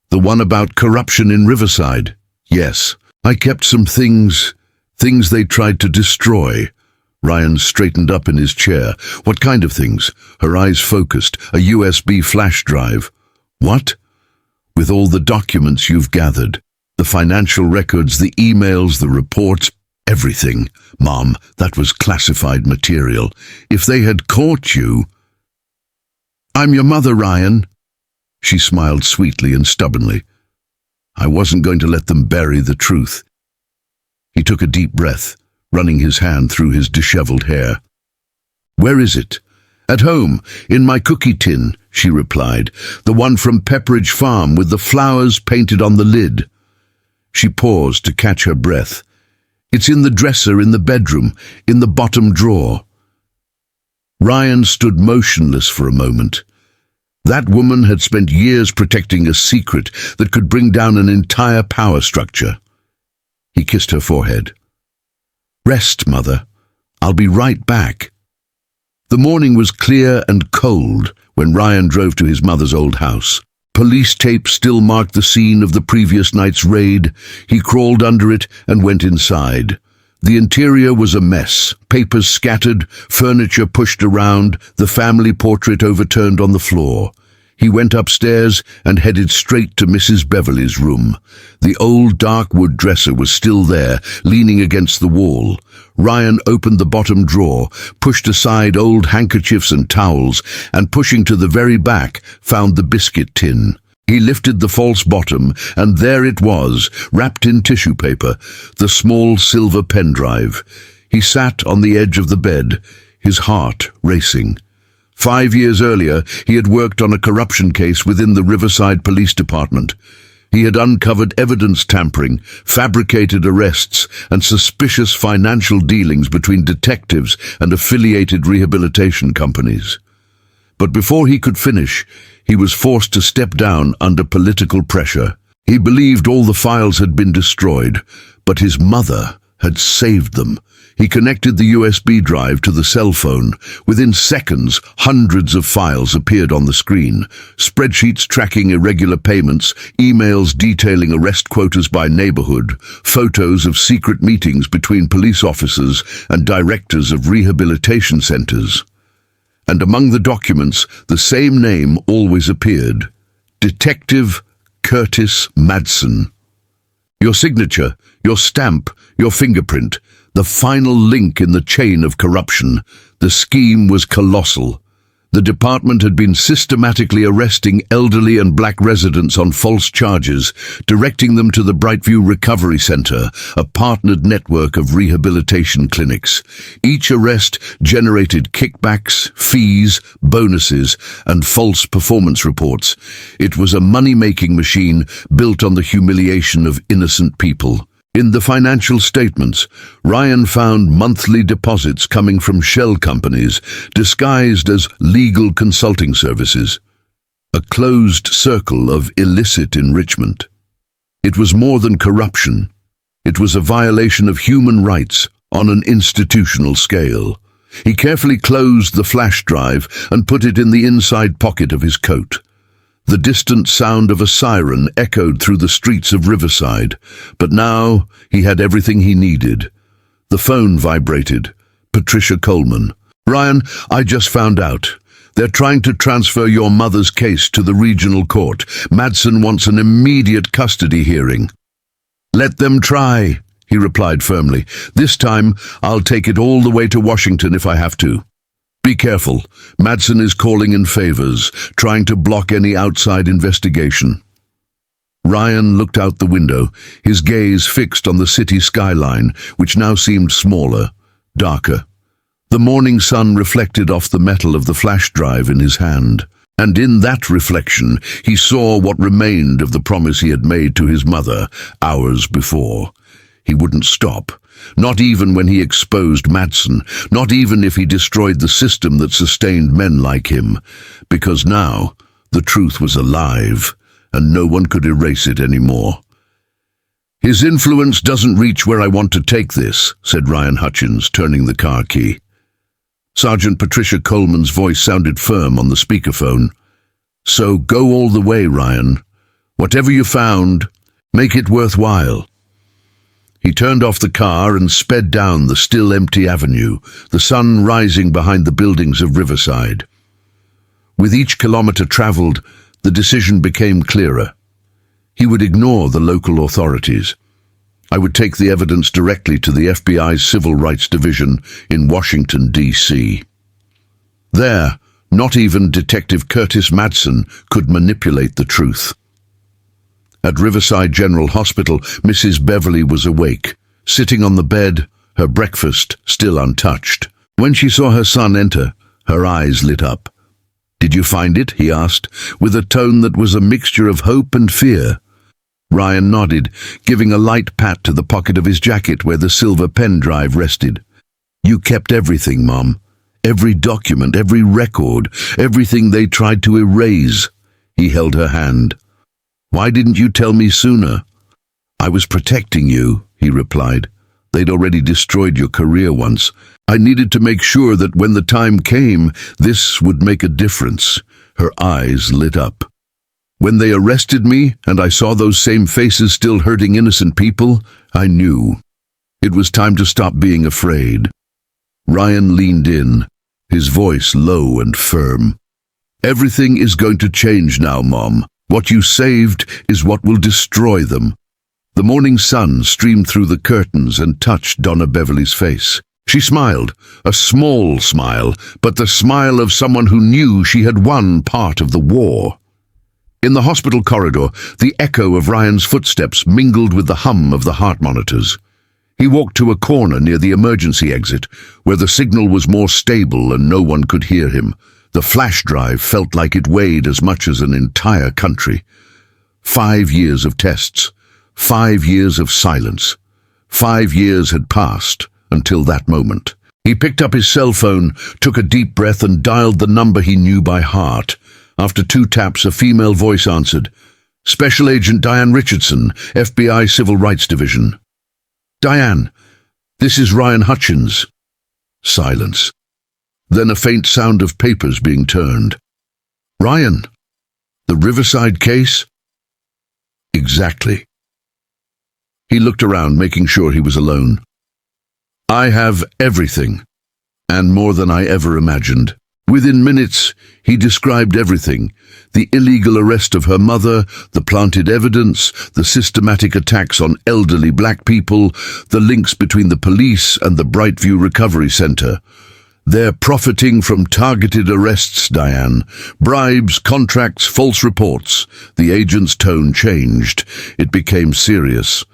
The one about corruption in Riverside." "Yes, I kept some things they tried to destroy." Ryan straightened up in his chair. "What kind of things?" Her eyes focused. "A USB flash drive." "What?" "With all the documents you've gathered. The financial records, the emails, the reports, everything. Mom, that was classified material. If they had caught you—" "I'm your mother, Ryan." She smiled sweetly and stubbornly. "I wasn't going to let them bury the truth." He took a deep breath, running his hand through his disheveled hair. "Where is it?" "At home, in my cookie tin," she replied. "The one from Pepperidge Farm with the flowers painted on the lid." She paused to catch her breath. "It's in the dresser in the bedroom, in the bottom drawer." Ryan stood motionless for a moment. That woman had spent years protecting a secret that could bring down an entire power structure. He kissed her forehead. "Rest, Mother. I'll be right back." The morning was clear and cold when Ryan drove to his mother's old house. Police tape still marked the scene of the previous night's raid. He crawled under it and went inside. The interior was a mess. Papers scattered, furniture pushed around, the family portrait overturned on the floor. He went upstairs and headed straight to Mrs. Beverly's room. The old dark wood dresser was still there, leaning against the wall. Ryan opened the bottom drawer, pushed aside old handkerchiefs and towels, and pushing to the very back, found the biscuit tin. He lifted the false bottom, and there it was, wrapped in tissue paper, the small silver pen drive. He sat on the edge of the bed, his heart racing. 5 years earlier, he had worked on a corruption case within the Riverside Police Department. He had uncovered evidence tampering, fabricated arrests, and suspicious financial dealings between detectives and affiliated rehabilitation companies. But before he could finish, he was forced to step down under political pressure. He believed all the files had been destroyed, but his mother had saved them. He connected the USB drive to the cell phone. Within seconds, hundreds of files appeared on the screen. Spreadsheets tracking irregular payments, emails detailing arrest quotas by neighborhood, photos of secret meetings between police officers and directors of rehabilitation centers. And among the documents, the same name always appeared: Detective Curtis Madsen. Your signature, your stamp, your fingerprint, the final link in the chain of corruption. The scheme was colossal. The department had been systematically arresting elderly and black residents on false charges, directing them to the Brightview Recovery Center, a partnered network of rehabilitation clinics. Each arrest generated kickbacks, fees, bonuses, and false performance reports. It was a money-making machine built on the humiliation of innocent people. In the financial statements, Ryan found monthly deposits coming from shell companies disguised as legal consulting services, a closed circle of illicit enrichment. It was more than corruption. It was a violation of human rights on an institutional scale. He carefully closed the flash drive and put it in the inside pocket of his coat. The distant sound of a siren echoed through the streets of Riverside, but now he had everything he needed. The phone vibrated. Patricia Coleman. "Ryan, I just found out. They're trying to transfer your mother's case to the regional court. Madsen wants an immediate custody hearing." "Let them try," he replied firmly. "This time, I'll take it all the way to Washington if I have to." "Be careful. Madsen is calling in favors, trying to block any outside investigation." Ryan looked out the window, his gaze fixed on the city skyline, which now seemed smaller, darker. The morning sun reflected off the metal of the flash drive in his hand, and in that reflection he saw what remained of the promise he had made to his mother hours before. He wouldn't stop. Not even when he exposed Madsen, not even if he destroyed the system that sustained men like him, because now the truth was alive, and no one could erase it anymore. "His influence doesn't reach where I want to take this," said Ryan Hutchins, turning the car key. Sergeant Patricia Coleman's voice sounded firm on the speakerphone. "So go all the way, Ryan. Whatever you found, make it worthwhile." He turned off the car and sped down the still empty avenue, the sun rising behind the buildings of Riverside. With each kilometer traveled, the decision became clearer. He would ignore the local authorities. "I would take the evidence directly to the FBI's Civil Rights Division in Washington, D.C. There, not even Detective Curtis Madsen could manipulate the truth. At Riverside General Hospital, Mrs. Beverly was awake, sitting on the bed, her breakfast still untouched. When she saw her son enter, her eyes lit up. "Did you find it?" he asked, with a tone that was a mixture of hope and fear. Ryan nodded, giving a light pat to the pocket of his jacket where the silver pen drive rested. "You kept everything, Mom. Every document, every record, everything they tried to erase." He held her hand. "Why didn't you tell me sooner?" "I was protecting you," he replied. "They'd already destroyed your career once. I needed to make sure that when the time came, this would make a difference." Her eyes lit up. "When they arrested me and I saw those same faces still hurting innocent people, I knew. It was time to stop being afraid." Ryan leaned in, his voice low and firm. "Everything is going to change now, Mom. What you saved is what will destroy them." The morning sun streamed through the curtains and touched Donna Beverly's face. She smiled, a small smile, but the smile of someone who knew she had won part of the war. In the hospital corridor, the echo of Ryan's footsteps mingled with the hum of the heart monitors. He walked to a corner near the emergency exit, where the signal was more stable and no one could hear him. The flash drive felt like it weighed as much as an entire country. 5 years of tests, 5 years of silence. 5 years had passed until that moment. He picked up his cell phone, took a deep breath and dialed the number he knew by heart. After 2 taps, a female voice answered. "Special Agent Diane Richardson, FBI Civil Rights Division." "Diane, "This is Ryan Hutchins." Silence. Then a faint sound of papers being turned. "Ryan, the Riverside case?" "Exactly." He looked around, making sure he was alone. "I have everything, and more than I ever imagined." Within minutes, he described everything: the illegal arrest of her mother, the planted evidence, the systematic attacks on elderly black people, the links between the police and the Brightview Recovery Center. "They're profiting from targeted arrests, Diane. Bribes, contracts, false reports." The agent's tone changed. It became serious.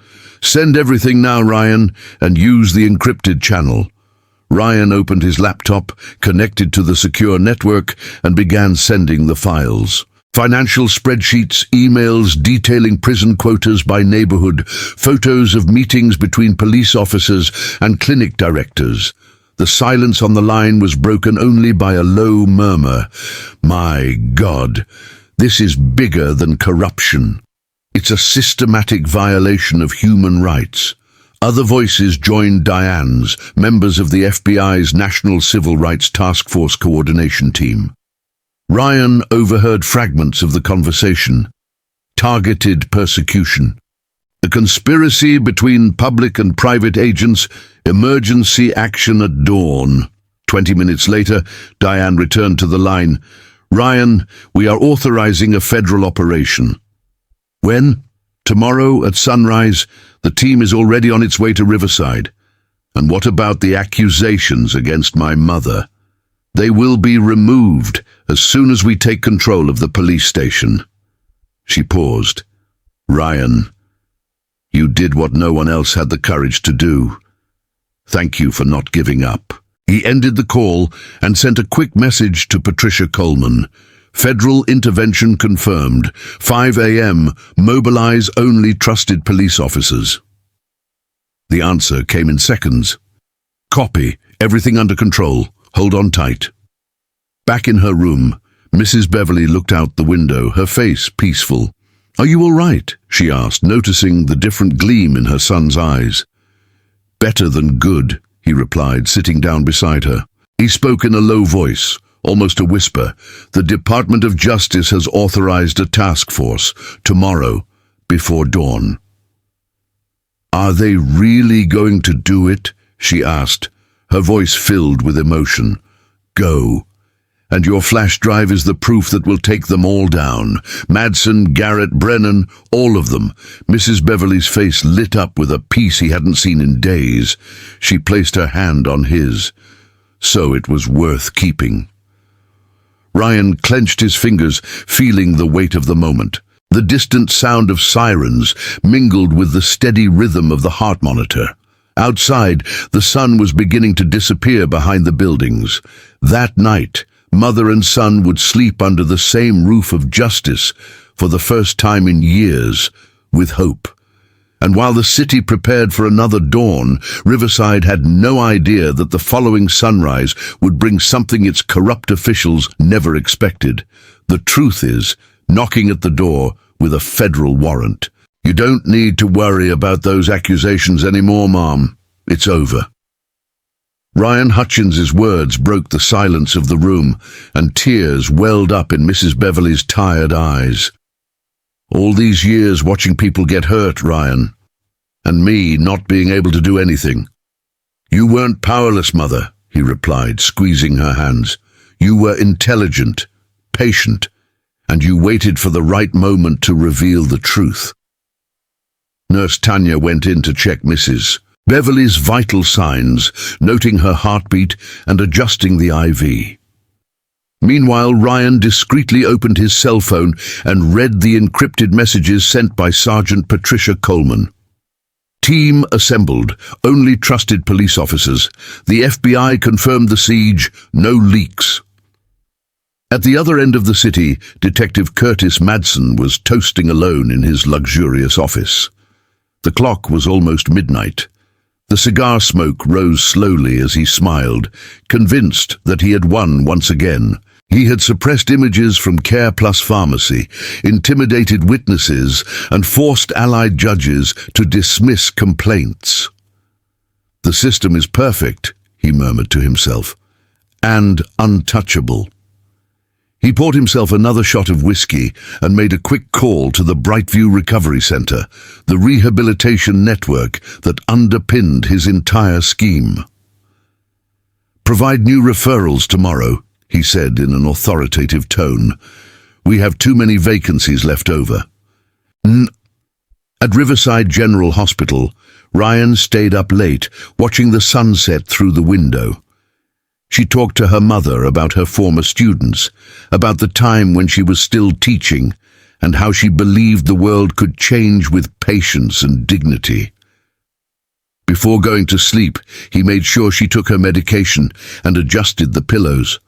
"Send everything now, Ryan, and use the encrypted channel." Ryan opened his laptop, connected to the secure network, and began sending the files. Financial spreadsheets, emails detailing prison quotas by neighborhood, photos of meetings between police officers and clinic directors. The silence on the line was broken only by a low murmur. "My God, this is bigger than corruption. It's a systematic violation of human rights." Other voices joined Diane's, members of the FBI's National Civil Rights Task Force Coordination Team. Ryan overheard fragments of the conversation. Targeted persecution. A conspiracy between public and private agents. Emergency action at dawn. 20 minutes later, Diane returned to the line. "Ryan, we are authorizing a federal operation." "When?" "Tomorrow at sunrise. The team is already on its way to Riverside." "And what about the accusations against my mother?" "They will be removed as soon as we take control of the police station." She paused. "Ryan, you did what no one else had the courage to do. Thank you for not giving up." He ended the call and sent a quick message to Patricia Coleman. "Federal intervention confirmed. 5 a.m. Mobilize only trusted police officers." The answer came in seconds. "Copy. Everything under control. Hold on tight." Back in her room, Mrs. Beverly looked out the window, her face peaceful. "Are you all right?" she asked, noticing the different gleam in her son's eyes. "Better than good," he replied, sitting down beside her. He spoke in a low voice, almost a whisper. "The Department of Justice has authorized a task force tomorrow before dawn." "Are they really going to do it?" she asked, her voice filled with emotion. "Go. And your flash drive is the proof that will take them all down. Madsen, Garrett, Brennan, all of them." Mrs. Beverly's face lit up with a peace he hadn't seen in days. She placed her hand on his. So it was worth keeping. Ryan clenched his fingers, feeling the weight of the moment. The distant sound of sirens mingled with the steady rhythm of the heart monitor. Outside, the sun was beginning to disappear behind the buildings. That night, mother and son would sleep under the same roof of justice for the first time in years, with hope. And while the city prepared for another dawn, Riverside had no idea that the following sunrise would bring something its corrupt officials never expected. The truth is, knocking at the door with a federal warrant. "You don't need to worry about those accusations anymore, Mom. It's over." Ryan Hutchins's words broke the silence of the room, and tears welled up in Mrs. Beverly's tired eyes. "All these years watching people get hurt, Ryan, and me not being able to do anything." "You weren't powerless, Mother," he replied, squeezing her hands. "You were intelligent, patient, and you waited for the right moment to reveal the truth." Nurse Tanya went in to check Mrs. Beverly's vital signs, noting her heartbeat and adjusting the IV. Meanwhile, Ryan discreetly opened his cell phone and read the encrypted messages sent by Sergeant Patricia Coleman. "Team assembled, only trusted police officers. The FBI confirmed the siege, no leaks." At the other end of the city, Detective Curtis Madsen was toasting alone in his luxurious office. The clock was almost midnight. The cigar smoke rose slowly as he smiled, convinced that he had won once again. He had suppressed images from Care Plus Pharmacy, intimidated witnesses, and forced allied judges to dismiss complaints. The system is perfect, he murmured to himself, and untouchable. He poured himself another shot of whiskey and made a quick call to the Brightview Recovery Center, the rehabilitation network that underpinned his entire scheme. "Provide new referrals tomorrow," he said in an authoritative tone. "We have too many vacancies left over." At Riverside General Hospital, Ryan stayed up late, watching the sunset through the window. She talked to her mother about her former students, about the time when she was still teaching, and how she believed the world could change with patience and dignity. Before going to sleep, he made sure she took her medication and adjusted the pillows.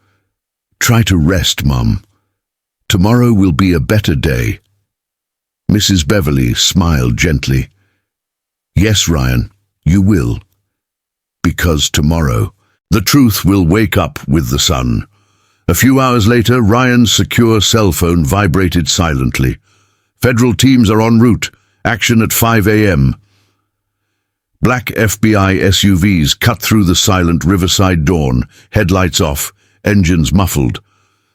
"Try to rest, Mum. Tomorrow will be a better day." Mrs. Beverly smiled gently. "Yes, Ryan, you will. Because tomorrow, the truth will wake up with the sun." A few hours later, Ryan's secure cell phone vibrated silently. "Federal teams are en route. Action at 5 a.m. Black FBI SUVs cut through the silent Riverside dawn, headlights off, engines muffled.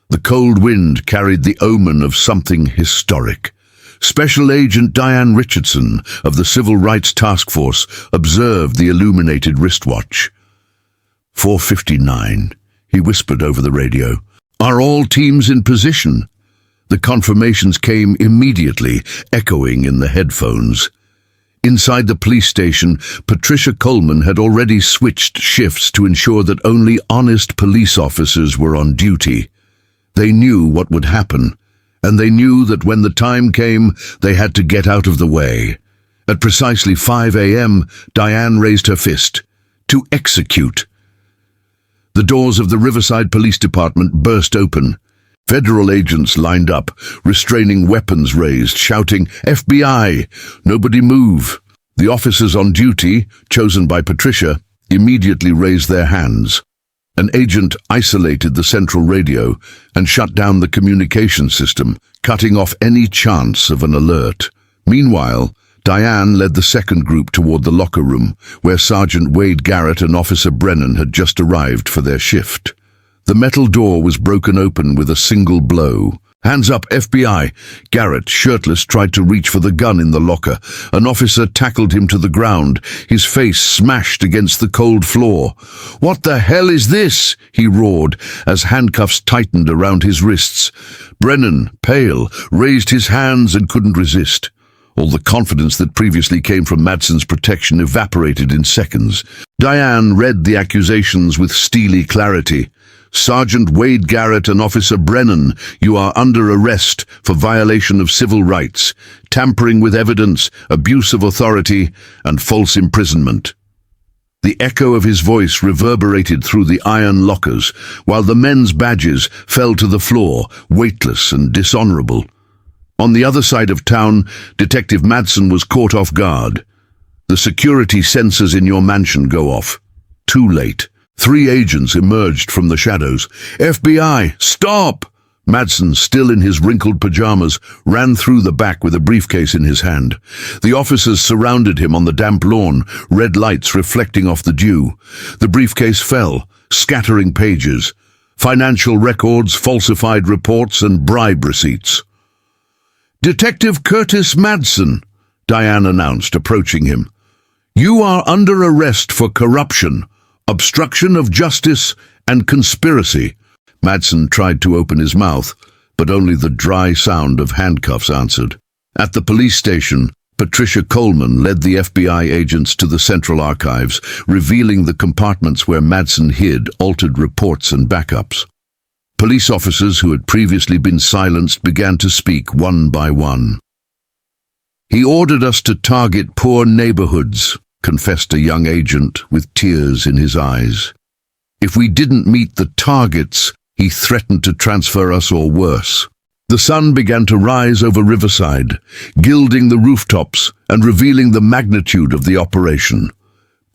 The cold wind carried the omen of something historic. Special Agent Diane Richardson of the Civil Rights Task Force observed the illuminated wristwatch. 4:59, he whispered over the radio. "Are all teams in position?" The confirmations came immediately, echoing in the headphones. Inside the police station, Patricia Coleman had already switched shifts to ensure that only honest police officers were on duty. They knew what would happen, and they knew that when the time came, they had to get out of the way. At precisely 5 a.m., Diane raised her fist. To execute. The doors of the Riverside Police Department burst open. Federal agents lined up, restraining weapons raised, shouting, "FBI! Nobody move!" The officers on duty, chosen by Patricia, immediately raised their hands. An agent isolated the central radio and shut down the communication system, cutting off any chance of an alert. Meanwhile, Diane led the second group toward the locker room, where Sergeant Wade Garrett and Officer Brennan had just arrived for their shift. The metal door was broken open with a single blow. "Hands up, FBI!" Garrett, shirtless, tried to reach for the gun in the locker. An officer tackled him to the ground, his face smashed against the cold floor. "What the hell is this?" he roared, as handcuffs tightened around his wrists. Brennan, pale, raised his hands and couldn't resist. All the confidence that previously came from Madsen's protection evaporated in seconds. Diane read the accusations with steely clarity. "Sergeant Wade Garrett and Officer Brennan, you are under arrest for violation of civil rights, tampering with evidence, abuse of authority, and false imprisonment." The echo of his voice reverberated through the iron lockers, while the men's badges fell to the floor, weightless and dishonorable. On the other side of town, Detective Madsen was caught off guard. "The security sensors in your mansion go off." Too late. 3 agents emerged from the shadows. "FBI, stop!" Madsen, still in his wrinkled pajamas, ran through the back with a briefcase in his hand. The officers surrounded him on the damp lawn, red lights reflecting off the dew. The briefcase fell, scattering pages, financial records, falsified reports, and bribe receipts. "Detective Curtis Madsen," Diane announced, approaching him. "You are under arrest for corruption, obstruction of justice, and conspiracy." Madsen tried to open his mouth, but only the dry sound of handcuffs answered. At the police station, Patricia Coleman led the FBI agents to the Central Archives, revealing the compartments where Madsen hid altered reports and backups. Police officers who had previously been silenced began to speak one by one. "He ordered us to target poor neighborhoods," confessed a young agent with tears in his eyes. "If we didn't meet the targets, he threatened to transfer us or worse." The sun began to rise over Riverside, gilding the rooftops and revealing the magnitude of the operation.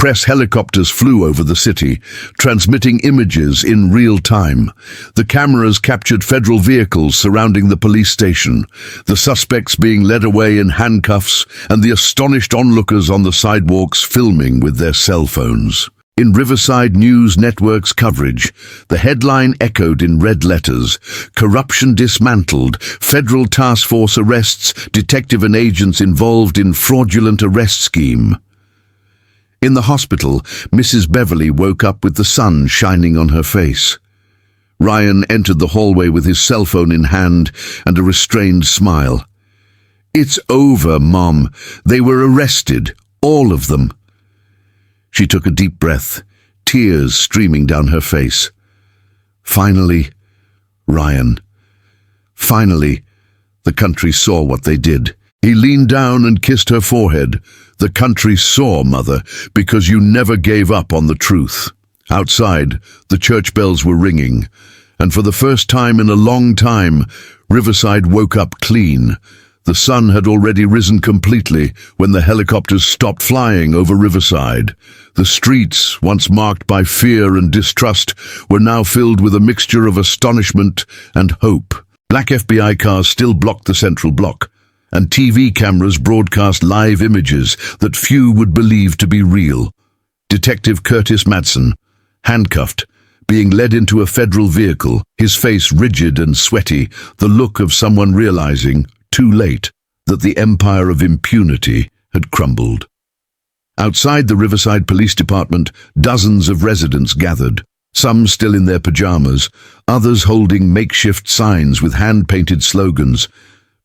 Press helicopters flew over the city, transmitting images in real time. The cameras captured federal vehicles surrounding the police station, the suspects being led away in handcuffs, and the astonished onlookers on the sidewalks filming with their cell phones. In Riverside News Network's coverage, the headline echoed in red letters: "Corruption dismantled, federal task force arrests detective and agents involved in fraudulent arrest scheme." In the hospital, Mrs. Beverly woke up with the sun shining on her face. Ryan entered the hallway with his cell phone in hand and a restrained smile. "It's over, Mom. They were arrested, all of them." She took a deep breath, tears streaming down her face. Finally, Ryan. Finally, the country saw what they did. He leaned down and kissed her forehead. "The country saw, Mother, because you never gave up on the truth." Outside, the church bells were ringing, and for the first time in a long time, Riverside woke up clean. The sun had already risen completely when the helicopters stopped flying over Riverside. The streets, once marked by fear and distrust, were now filled with a mixture of astonishment and hope. Black FBI cars still blocked the central block, and TV cameras broadcast live images that few would believe to be real. Detective Curtis Madsen, handcuffed, being led into a federal vehicle, his face rigid and sweaty, the look of someone realizing, too late, that the empire of impunity had crumbled. Outside the Riverside Police Department, dozens of residents gathered, some still in their pajamas, others holding makeshift signs with hand-painted slogans.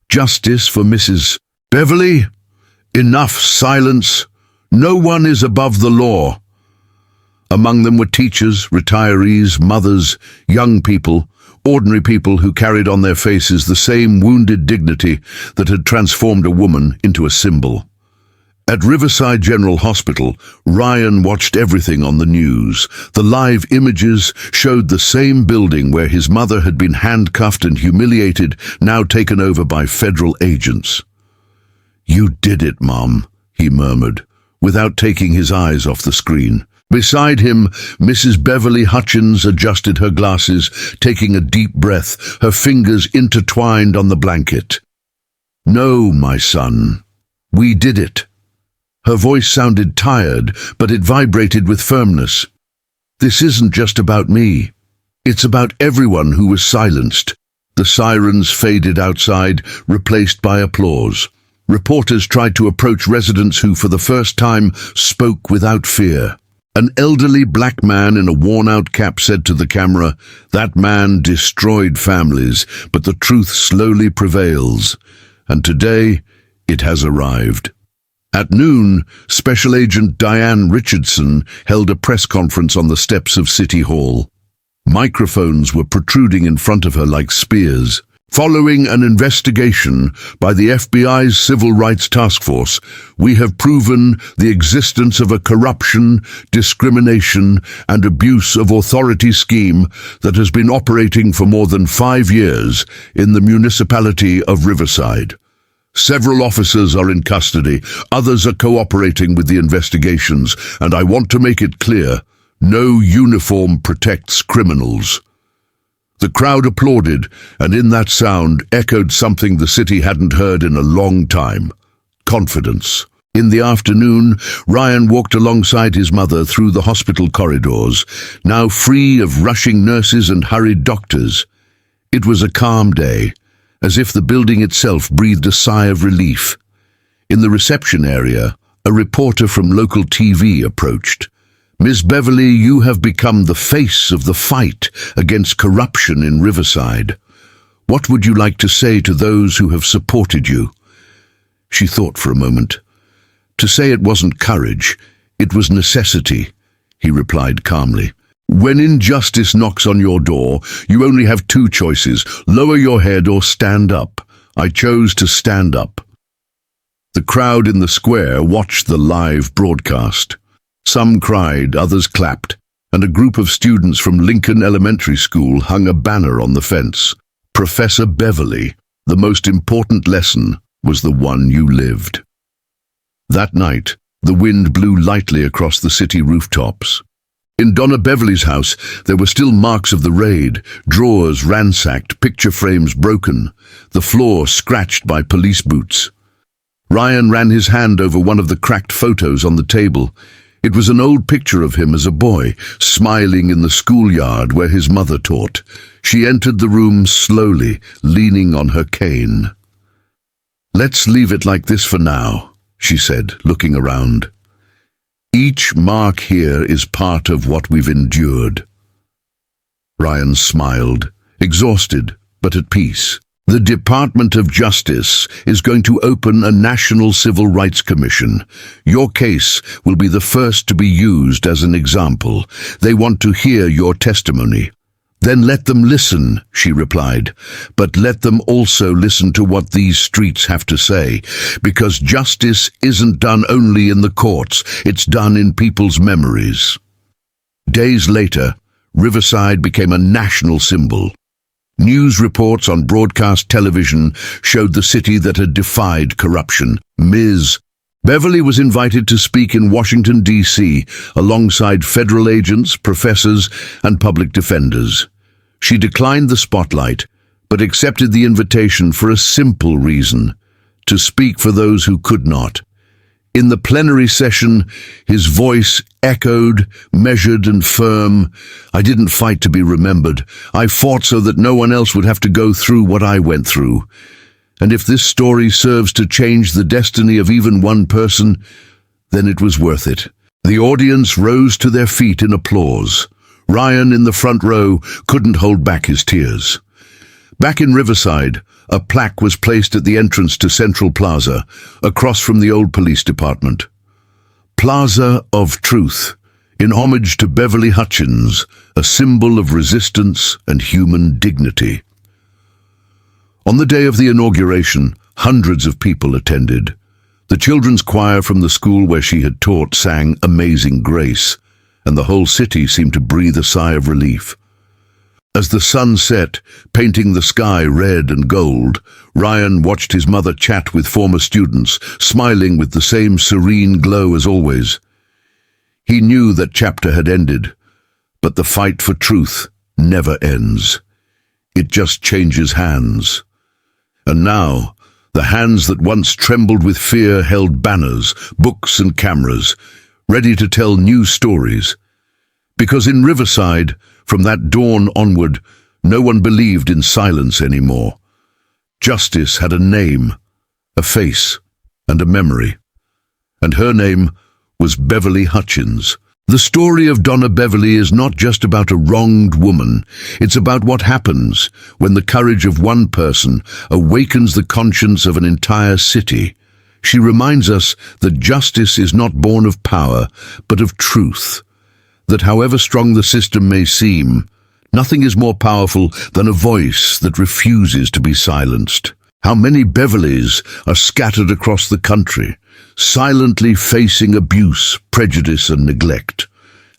"Justice for Mrs. Beverly! Enough silence! No one is above the law!" Among them were teachers, retirees, mothers, young people, ordinary people who carried on their faces the same wounded dignity that had transformed a woman into a symbol. At Riverside General Hospital, Ryan watched everything on the news. The live images showed the same building where his mother had been handcuffed and humiliated, now taken over by federal agents. "You did it, Mom," he murmured, without taking his eyes off the screen. Beside him, Mrs. Beverly Hutchins adjusted her glasses, taking a deep breath, her fingers intertwined on the blanket. "No, my son, we did it." Her voice sounded tired, but it vibrated with firmness. "This isn't just about me. It's about everyone who was silenced." The sirens faded outside, replaced by applause. Reporters tried to approach residents who, for the first time, spoke without fear. An elderly black man in a worn-out cap said to the camera, "That man destroyed families, but the truth slowly prevails. And today, it has arrived." At noon, Special Agent Diane Richardson held a press conference on the steps of City Hall. Microphones were protruding in front of her like spears. "Following an investigation by the FBI's Civil Rights Task Force, we have proven the existence of a corruption, discrimination, and abuse of authority scheme that has been operating for more than 5 years in the municipality of Riverside. Several officers are in custody, others are cooperating with the investigations, and I want to make it clear, no uniform protects criminals." The crowd applauded, and in that sound echoed something the city hadn't heard in a long time: confidence. In the afternoon, Ryan walked alongside his mother through the hospital corridors, now free of rushing nurses and hurried doctors. It was a calm day, as if the building itself breathed a sigh of relief. In the reception area, a reporter from local TV approached. "Miss Beverly, you have become the face of the fight against corruption in Riverside. What would you like to say to those who have supported you?" She thought for a moment. "To say it wasn't courage, it was necessity," he replied calmly. "When injustice knocks on your door, you only have 2 choices: lower your head or stand up. I chose to stand up." The crowd in the square watched the live broadcast. Some cried, others clapped, and a group of students from Lincoln Elementary School hung a banner on the fence. "Professor Beverly, the most important lesson was the one you lived." That night, The wind blew lightly across the city rooftops. In Donna Beverly's house, there were still marks of the raid, drawers ransacked, picture frames broken, the floor scratched by police boots. Ryan ran his hand over one of the cracked photos on the table. It was an old picture of him as a boy, smiling in the schoolyard where his mother taught. She entered the room slowly, leaning on her cane. "Let's leave it like this for now," she said, looking around. "Each mark here is part of what we've endured." Ryan smiled, exhausted, but at peace. "The Department of Justice is going to open a National Civil Rights Commission. Your case will be the first to be used as an example. They want to hear your testimony." "Then let them listen," she replied, "but let them also listen to what these streets have to say, because justice isn't done only in the courts, it's done in people's memories." Days later, Riverside became a national symbol. News reports on broadcast television showed the city that had defied corruption. Ms. Beverly was invited to speak in Washington, D.C., alongside federal agents, professors, and public defenders. She declined the spotlight, but accepted the invitation for a simple reason: to speak for those who could not. In the plenary session, his voice echoed, measured and firm. "I didn't fight to be remembered. I fought so that no one else would have to go through what I went through. And if this story serves to change the destiny of even one person, then it was worth it." The audience rose to their feet in applause. Ryan, in the front row, couldn't hold back his tears. Back in Riverside, a plaque was placed at the entrance to Central Plaza, across from the old police department. "Plaza of Truth, in homage to Beverly Hutchins, a symbol of resistance and human dignity." On the day of the inauguration, hundreds of people attended. The children's choir from the school where she had taught sang Amazing Grace, and the whole city seemed to breathe a sigh of relief. As the sun set, painting the sky red and gold, Ryan watched his mother chat with former students, smiling with the same serene glow as always. He knew that chapter had ended, but the fight for truth never ends. It just changes hands. And now, the hands that once trembled with fear held banners, books and cameras, ready to tell new stories. Because in Riverside, from that dawn onward, no one believed in silence anymore. Justice had a name, a face, and a memory. And her name was Beverly Hutchins. The story of Donna Beverly is not just about a wronged woman. It's about what happens when the courage of one person awakens the conscience of an entire city. She reminds us that justice is not born of power, but of truth. That however strong the system may seem, nothing is more powerful than a voice that refuses to be silenced. How many Beverlys are scattered across the country, silently facing abuse, prejudice and neglect?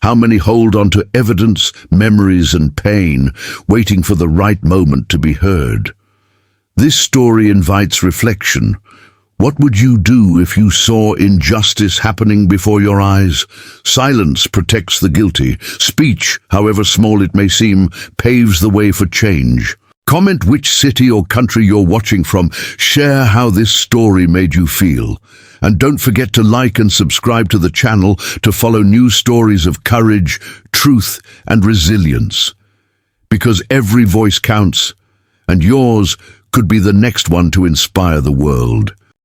How many hold on to evidence, memories and pain, waiting for the right moment to be heard? This story invites reflection. What would you do if you saw injustice happening before your eyes? Silence protects the guilty. Speech, however small it may seem, paves the way for change. Comment which city or country you're watching from. Share how this story made you feel. And don't forget to like and subscribe to the channel to follow new stories of courage, truth, and resilience. Because every voice counts, and yours could be the next one to inspire the world.